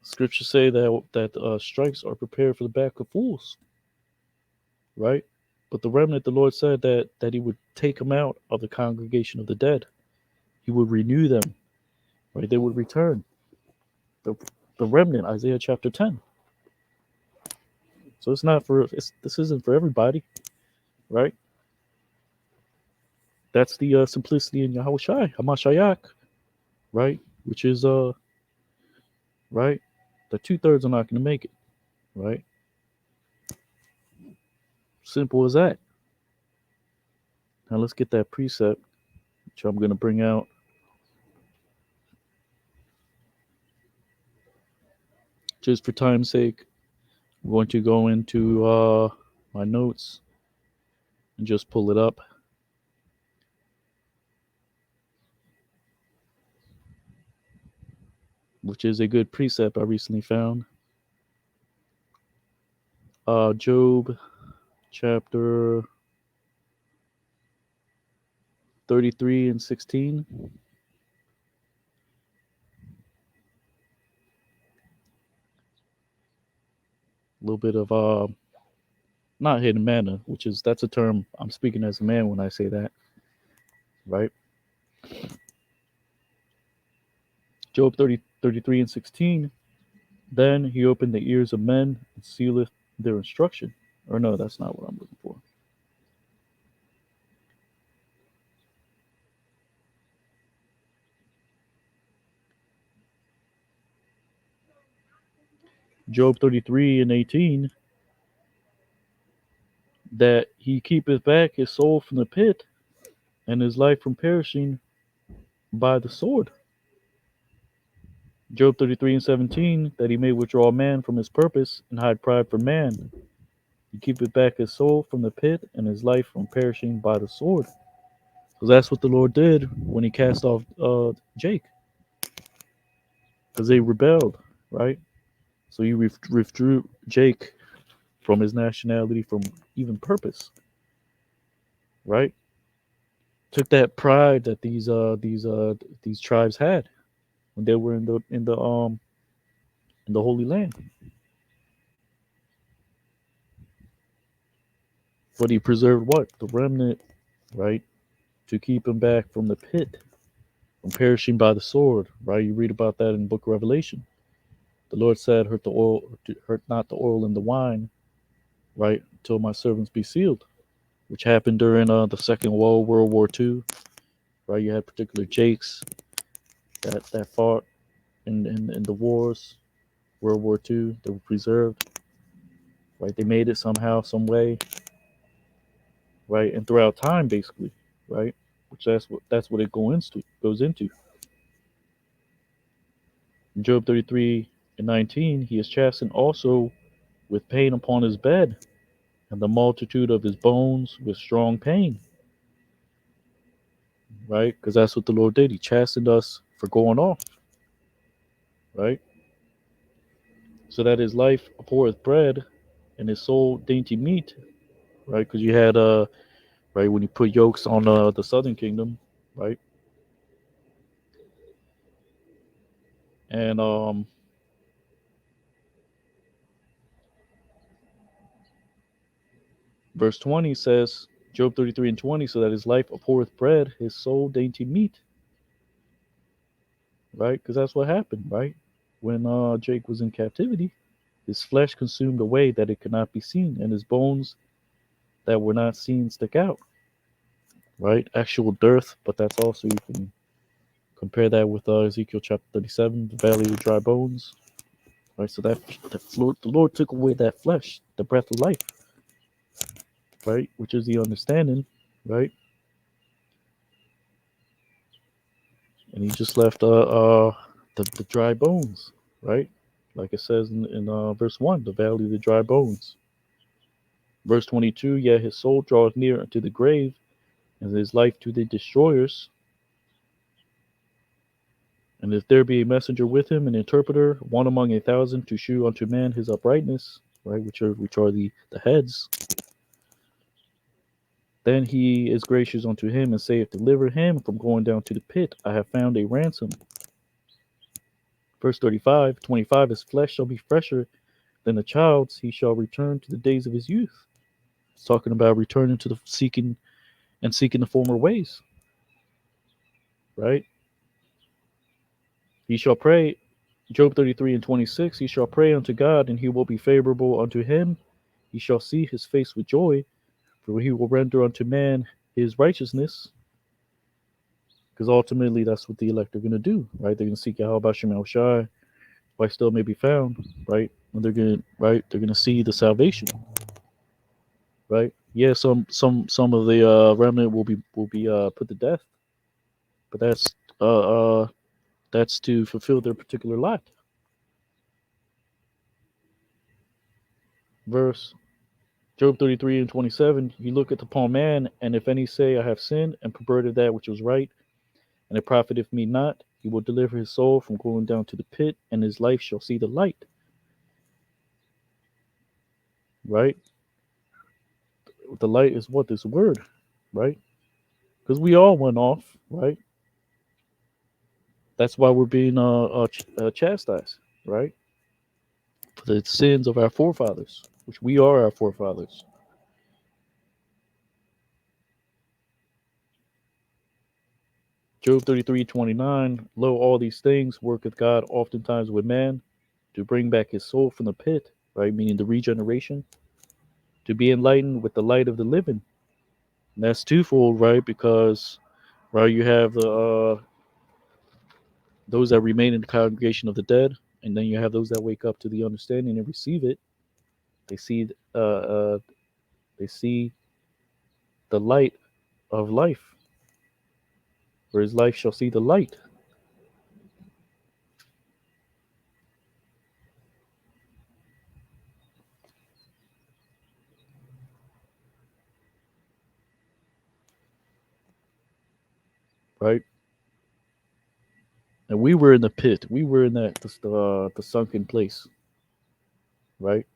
Scriptures say that stripes are prepared for the back of fools, right? But the remnant, the Lord said that He would take them out of the congregation of the dead. He would renew them, right? They would return. The the remnant, Isaiah chapter 10. So it's not for this isn't for everybody, right? That's the simplicity in Yahweh Shai, Hamashayak, right? Which is right. The 2/3 are not going to make it, right? Simple as that. Now let's get that precept, which I'm going to bring out. Just for time's sake, I'm going to go into my notes and just pull it up. which is a good precept I recently found. Job chapter 33 and 16. A little bit of not hidden manna, which is that's a term I'm speaking as a man when I say that, right? Job 33 and 16. Then he opened the ears of men and sealeth their instruction. Or no, that's not what I'm looking for. Job 33 and 18. That he keepeth back his soul from the pit and his life from perishing by the sword. Job 33 and 17. That he may withdraw man from his purpose and hide pride from man. He keepeth back his soul from the pit and his life from perishing by the sword. Because that's what the Lord did when he cast off Jake. Because they rebelled, right? So he withdrew Jake from his nationality, from even purpose, right? Took that pride that these tribes had when they were in the Holy Land. But he preserved what? The remnant, right? To keep him back from the pit, from perishing by the sword, right? You read about that in the book of Revelation. The Lord said, hurt not the oil in the wine, right? Until my servants be sealed, which happened during the Second World War II, right? You had particular Jakes that fought in the wars, World War II, that were preserved, right? They made it somehow, some way, right? And throughout time, basically, right? Which that's what it goes into. In Job 33 and 19, he is chastened also with pain upon his bed, and the multitude of his bones with strong pain, right? Because that's what the Lord did. He chastened us for going off, right? So that his life abhorreth bread, and his soul dainty meat, right? Because you had right when you put yokes on the southern kingdom, right? And verse 20 says, Job 33 and 20, so that his life abhorreth bread, his soul dainty meat, right? Because that's what happened, right? When Jake was in captivity, his flesh consumed away that it could not be seen, and his bones that were not seen stick out, right? Actual dearth, but that's also, you can compare that with Ezekiel chapter 37, the valley of dry bones, right? So the Lord took away that flesh, the breath of life, right? Which is the understanding, right? And he just left the dry bones, right? Like it says in verse 1, the valley of the dry bones. Verse 22, yet his soul draweth near unto the grave, and his life to the destroyers. And if there be a messenger with him, an interpreter, one among 1,000, to shew unto man his uprightness, right, which are the heads, then he is gracious unto him and saith, deliver him from going down to the pit. I have found a ransom. Verse 35, 25, his flesh shall be fresher than a child's. He shall return to the days of his youth. It's talking about returning to the seeking the former ways, right? He shall pray, Job 33 and 26, he shall pray unto God, and he will be favorable unto him. He shall see his face with joy, for he will render unto man his righteousness. Because ultimately, that's what the elect are going to do, right? They're going to seek Yahweh Shem Shai, why still may be found, right? And they're going to see the salvation, right? Yeah, some of the remnant will be put to death, but uh, uh that's to fulfill their particular lot. Verse Job 33 and 27, he looketh upon man, and if any say, I have sinned, and perverted that which was right, and it profiteth me not, He will deliver his soul from going down to the pit, and his life shall see the light. Right? The light is what? This word, right? Because we all went off, right? That's why we're being chastised, right? For the sins of our forefathers, which we are our forefathers. Job 33:29. Lo, all these things worketh God oftentimes with man to bring back his soul from the pit, right? Meaning the regeneration, to be enlightened with the light of the living. And that's twofold, right? Because, right, you have those that remain in the congregation of the dead, and then you have those that wake up to the understanding and receive it. They see, uh, uh, they see the light of life, for his life shall see the light, right? And we were in the pit. We were in the sunken place, right?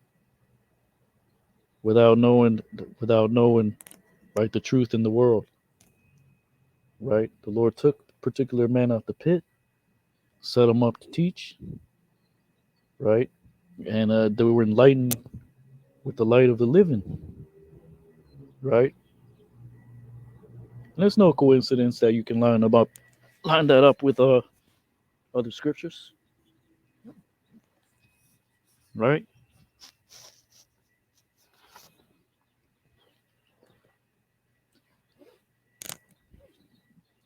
Without knowing, without knowing, right, the truth in the world, right? The Lord took particular man out the pit, set him up to teach, right? And they were enlightened with the light of the living, right? And it's no coincidence that you can line that up with other scriptures, right?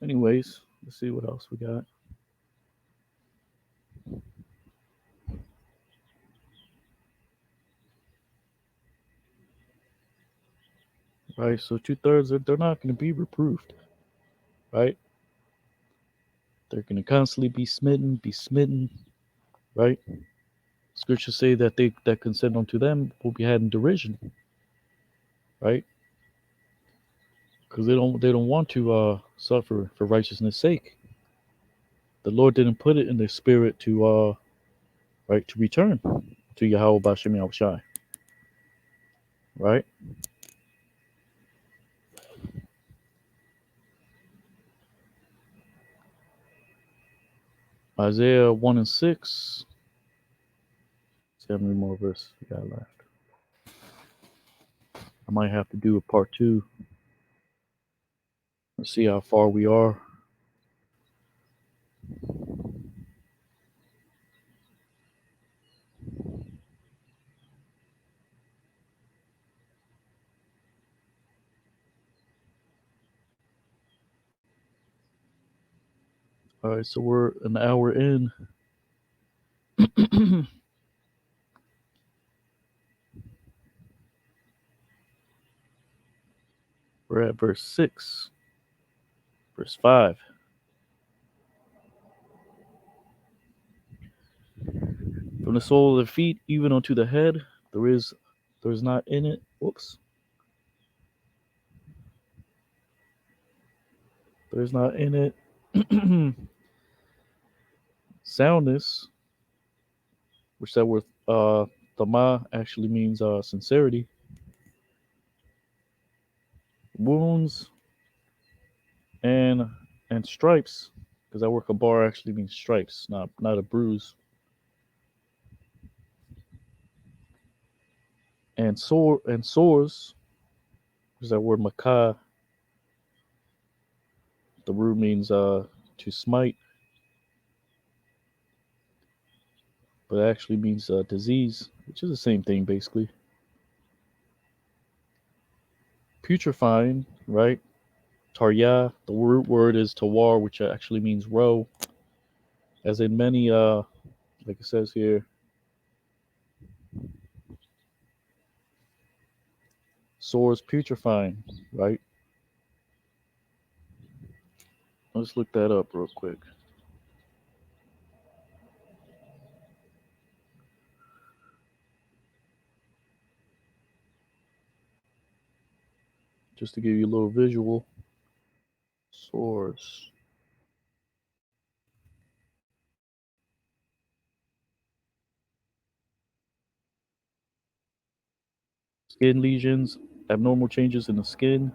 Anyways, let's see what else we got. Right, so 2/3 they're not going to be reproved, right? They're going to constantly be smitten, right? Scriptures say that they that consent unto them will be had in derision, right? Because they don't want to suffer for righteousness' sake. The Lord didn't put it in their spirit to right to return to Yahweh Bashem Yahushai, right? Isaiah 1 and 6. See how many more verses we got left. I might have to do a part two. Let's see how far we are. All right, so we're an hour in. We're at verse 6, verse 5. From the sole of the feet even unto the head, there's not in it. Whoops. There's not in it soundness, which that word tama actually means sincerity. Wounds and stripes, because that word kabar actually means stripes, not a bruise. And sores, because that word makah, the root means to smite, but it actually means disease, which is the same thing basically. Putrefying, right? Tarya, the root word is tawar, which actually means row, as in many, like it says here, sores putrefying, right? Let's look that up real quick. Just to give you a little visual. Sores. skin lesions, abnormal changes in the skin,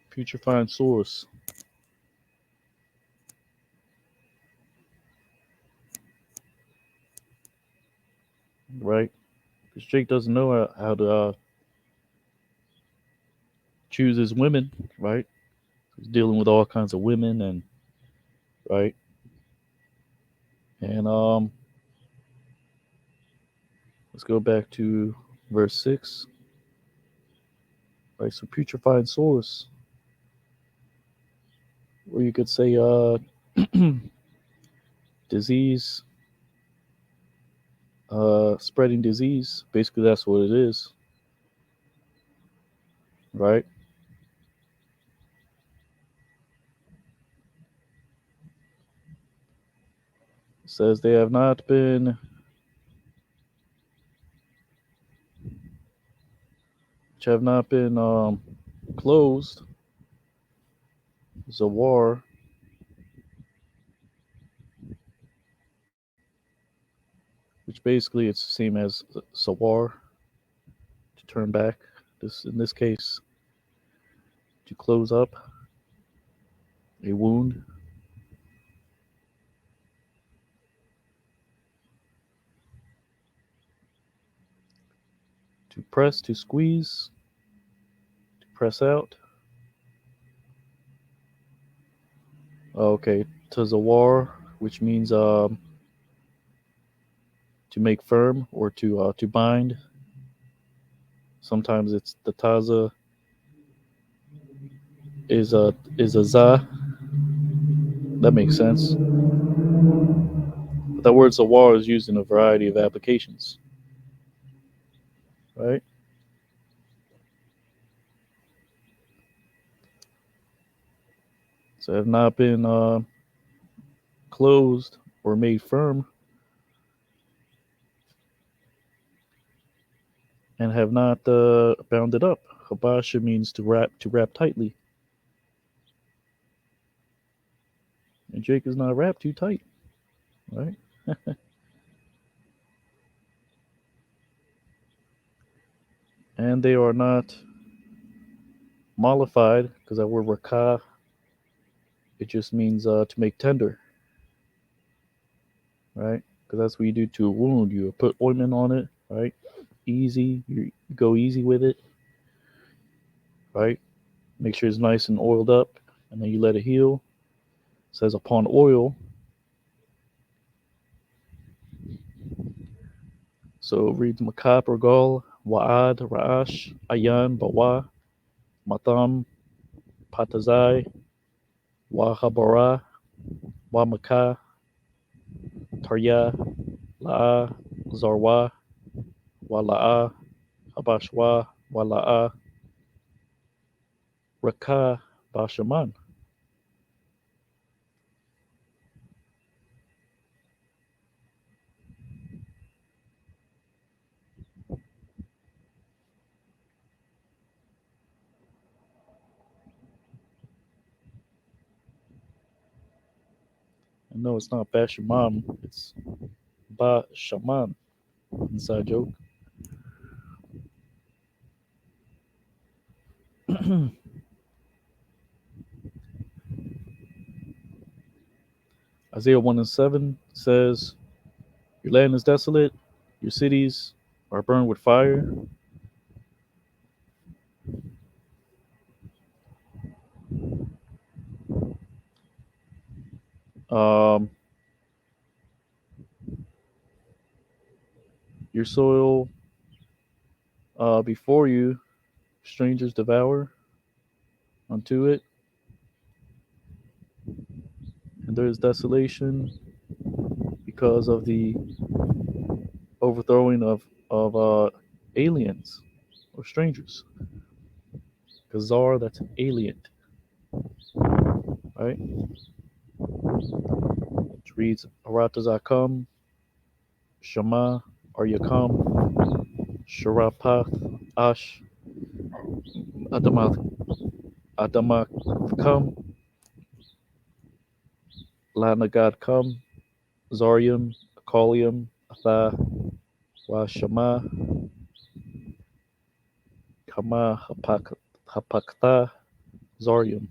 putrefying sores, right? Because Jake doesn't know how to choose his women, right? He's dealing with all kinds of women, and right, and let's go back to verse 6, right? So putrefying sores, or you could say disease, spreading disease. Basically, that's what it is, right? It says they have not been, which have not been closed. Zawar, which basically it's the same as sawar, to turn back. This in this case, to close up a wound. To press, to squeeze, to press out. Okay, to zawar, which means to make firm or to bind. Sometimes it's the taza is a za. That makes sense. But that word zawar is used in a variety of applications, right? So have not been closed or made firm, and have not bound it up. Habasha means to wrap tightly, and Jake is not wrapped too tight, right? And they are not mollified, because that word rakah, it just means to make tender, right? Because that's what you do to a wound. You put ointment on it, right? Easy, you go easy with it, right? Make sure it's nice and oiled up, and then you let it heal. It says upon oil. So read Makab Regal, Wa'ad, Ra'ash, Ayan, Bawa, Matam, Patazai, Wa Habara, Wa Makah, Tarya, La'a, Zarwa, Wa La'a, Habashwa, Wa La'a, Rakah, Bashaman. And no, it's not Bashaman, it's Bashaman. Inside joke. Isaiah 1 and 7 says, your land is desolate, your cities are burned with fire. Um, your soil before you, strangers devour unto it, and there is desolation because of the overthrowing of aliens or strangers. Because Zar, that's an alien, right? Which reads Aratazakum, Shema, Aryakam, Sharapath, Ash, Adamath, Adama come, Lanagad come, Zorium, Akalium, Atha, Washama, Kama, Hapakta, Zorium.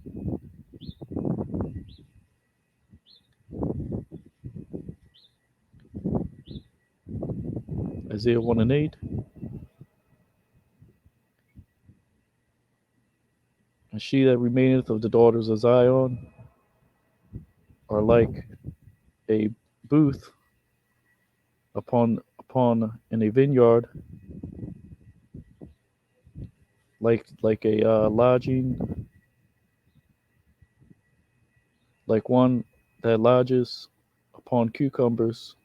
Isaiah 1 and 8. And she that remaineth of the daughters of Zion are like a booth upon in a vineyard, like a lodging, like one that lodges upon cucumbers,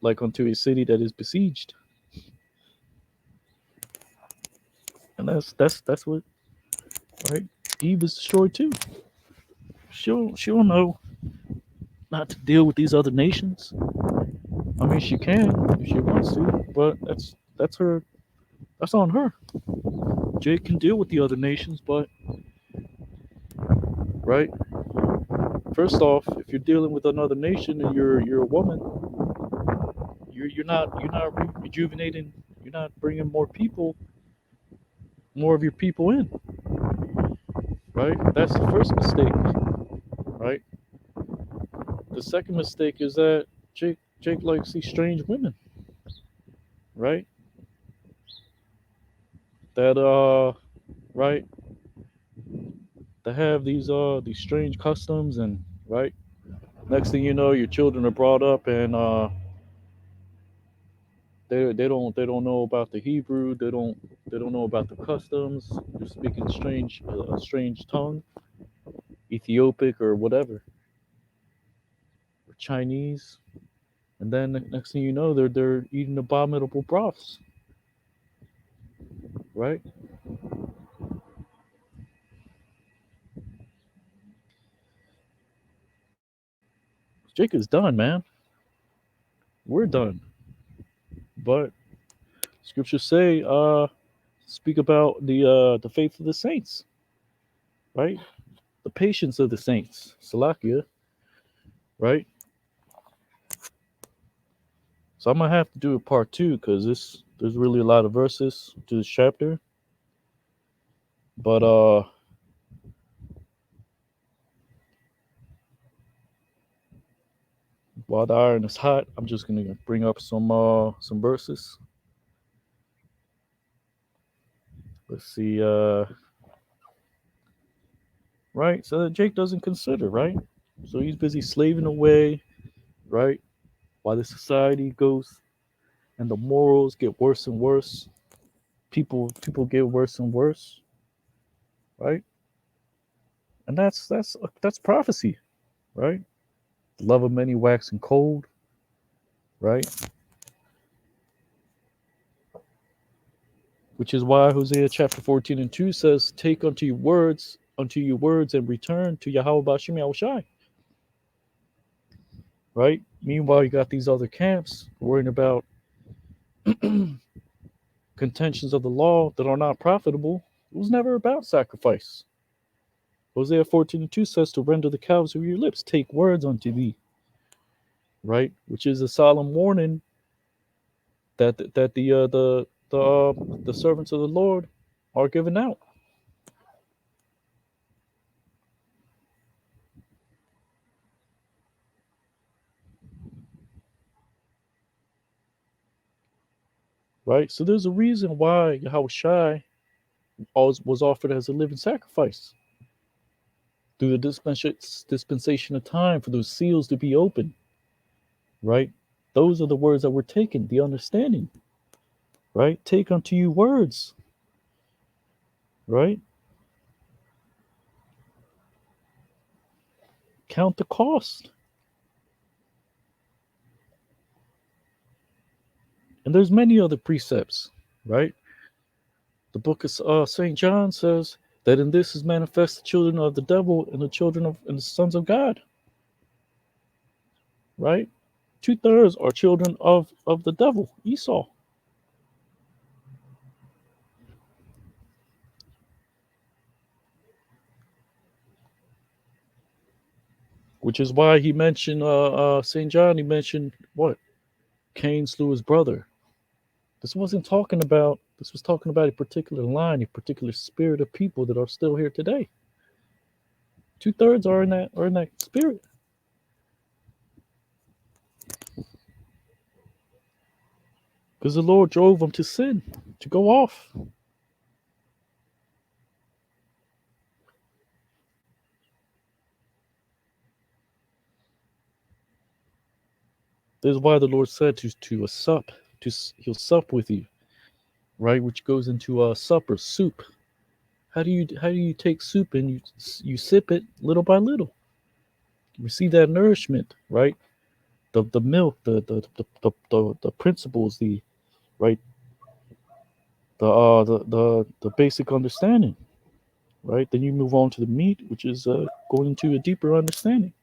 like unto a city that is besieged. And that's what, right? Eve is destroyed too. She'll know not to deal with these other nations. I mean, she can if she wants to, but that's her. That's on her. Jake can deal with the other nations, but right. First off, if you're dealing with another nation and you're a woman, you're not rejuvenating. You're not bringing more of your people in. Right. That's the first mistake. Right. The second mistake is that Jake likes these strange women. Right. That right, that have these strange customs, and right, next thing you know your children are brought up and they don't know about the Hebrew, they don't know about the customs, they're speaking a strange tongue, Ethiopic or whatever, or Chinese, and then next thing you know they're eating abominable broths, right? Jake is done, man. We're done. But scriptures say speak about the faith of the saints, right? The patience of the saints, Salakia, right? So I'm gonna have to do a part two because there's really a lot of verses to this chapter. But while the iron is hot, I'm just gonna bring up some verses. Let's see, right? So that Jake doesn't consider, right? So he's busy slaving away, right? While the society goes and the morals get worse and worse, people get worse and worse, right? And that's prophecy, right? The love of many waxing cold, right? Which is why Hosea chapter 14 and 2 says, take unto you words, and return to Yahweh Bashim Yahushai. Right? Meanwhile, you got these other camps worrying about contentions of the law that are not profitable. It was never about sacrifice. Hosea 14 and 2 says to render the calves of your lips, take words unto thee. Right? Which is a solemn warning that the servants of the Lord are given out. Right? So there's a reason why Yahweh was offered as a living sacrifice through the dispensation of time for those seals to be open, right? Those are the words that were taken, the understanding, right? Take unto you words, right? Count the cost. And there's many other precepts, right? The book of St. John says that in this is manifest the children of the devil and the sons of God, right? 2/3 are children of the devil, Esau. Which is why he mentioned Saint John. He mentioned what Cain slew his brother. This wasn't talking about. This was talking about a particular line, a particular spirit of people that are still here today. 2/3 are in that spirit. Because the Lord drove them to sin, to go off. This is why the Lord said to a sup, he'll sup with you, right? Which goes into a supper, soup. How do you take soup and you sip it little by little? You receive that nourishment, right? The milk, the principles, the right, the basic understanding, right? Then you move on to the meat, which is going into a deeper understanding,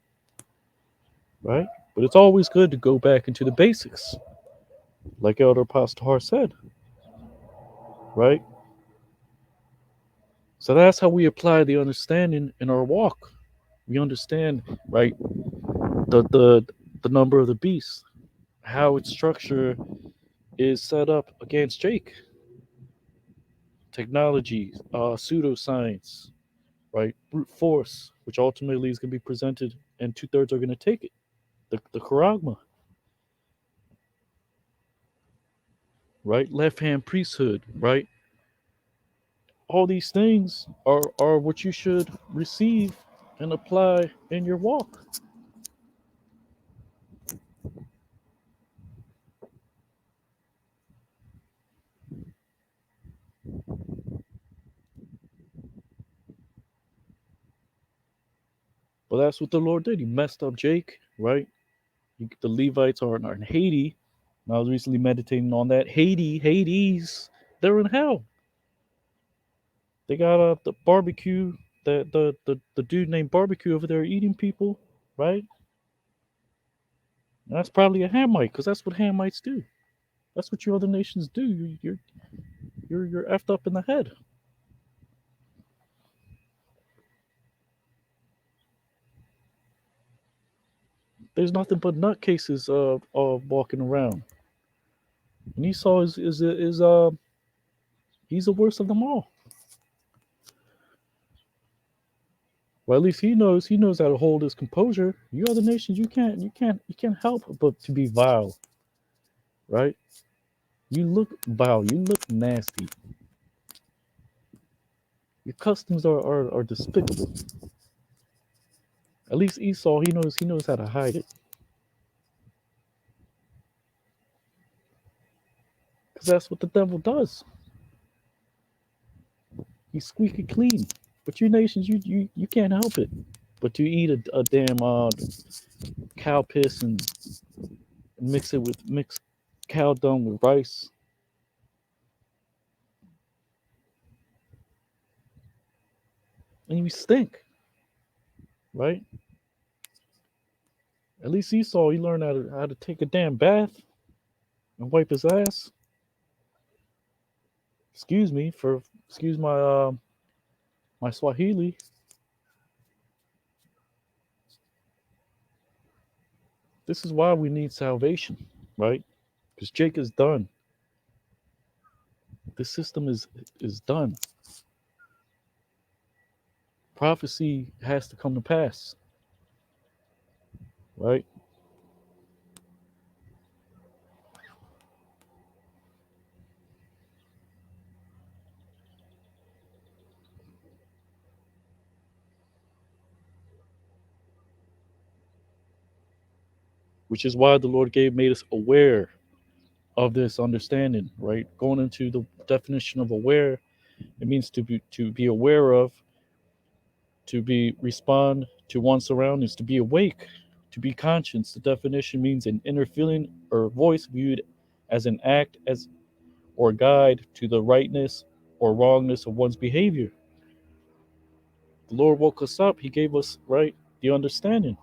right? But it's always good to go back into the basics, like Elder Pastor said, right? So that's how we apply the understanding in our walk. We understand, right, the number of the beast, how its structure is set up against Jake, technology, pseudoscience, right, brute force, which ultimately is going to be presented, and 2/3 are going to take it. The charagma, right, left hand priesthood, right. All these things are what you should receive and apply in your walk. But that's what the Lord did. He messed up Jake, right? The Levites are in Haiti. And I was recently meditating on that. Hades, they're in hell. They got the barbecue, the dude named Barbecue over there eating people, right? And that's probably a Hamite, because that's what Hamites do. That's what you other nations do. You're effed up in the head. There's nothing but nutcases walking around. And Esau is he's the worst of them all. Well, at least he knows how to hold his composure. You other nations, you can't help but to be vile, right? You look vile, you look nasty. Your customs are despicable. At least Esau, he knows how to hide it, because that's what the devil does. He's squeaky clean. But you nations, you can't help it but to eat a damn cow piss and mix cow dung with rice, and you stink, right? At least Esau, he learned how to take a damn bath and wipe his ass. Excuse my Swahili. This is why we need salvation, right? Because Jake is done. This system is done. Prophecy has to come to pass, right? Which is why the Lord made us aware of this understanding, right? Going into the definition of aware, it means to be aware of, to be respond to one's surroundings, to be awake, to be conscious. The definition means an inner feeling or voice viewed as an act as or guide to the rightness or wrongness of one's behavior. The Lord woke us up. He gave us right the understanding,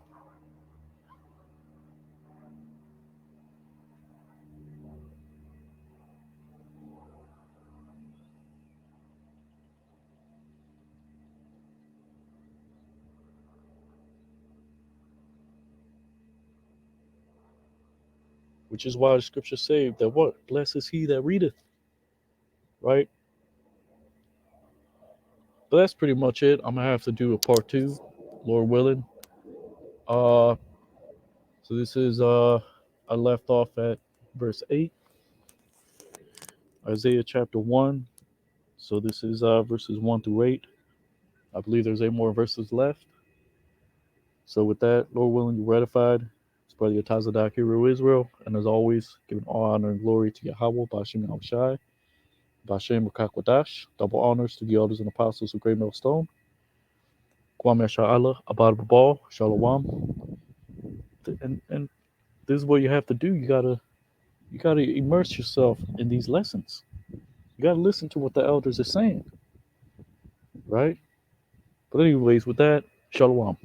which is why the scriptures say that what? Blessed is he that readeth, right? But that's pretty much it. I'm gonna have to do a part two, Lord willing. Uh, so this is I left off at verse 8, Isaiah chapter 1. So this is verses 1 through 8. I believe there's 8 more verses left. So with that, Lord willing, you're ratified. It's Brother Yatazadak, hero Israel. And as always, giving all honor and glory to Yahweh, Bashim Yahushai, Bashem Rakakwadash. Double honors to the elders and apostles of Great Millstone. Kwame Sha'Allah, Abad Babal, Shalom. And this is what you have to do. You gotta immerse yourself in these lessons. You gotta listen to what the elders are saying, right? But anyways, with that, Shalom.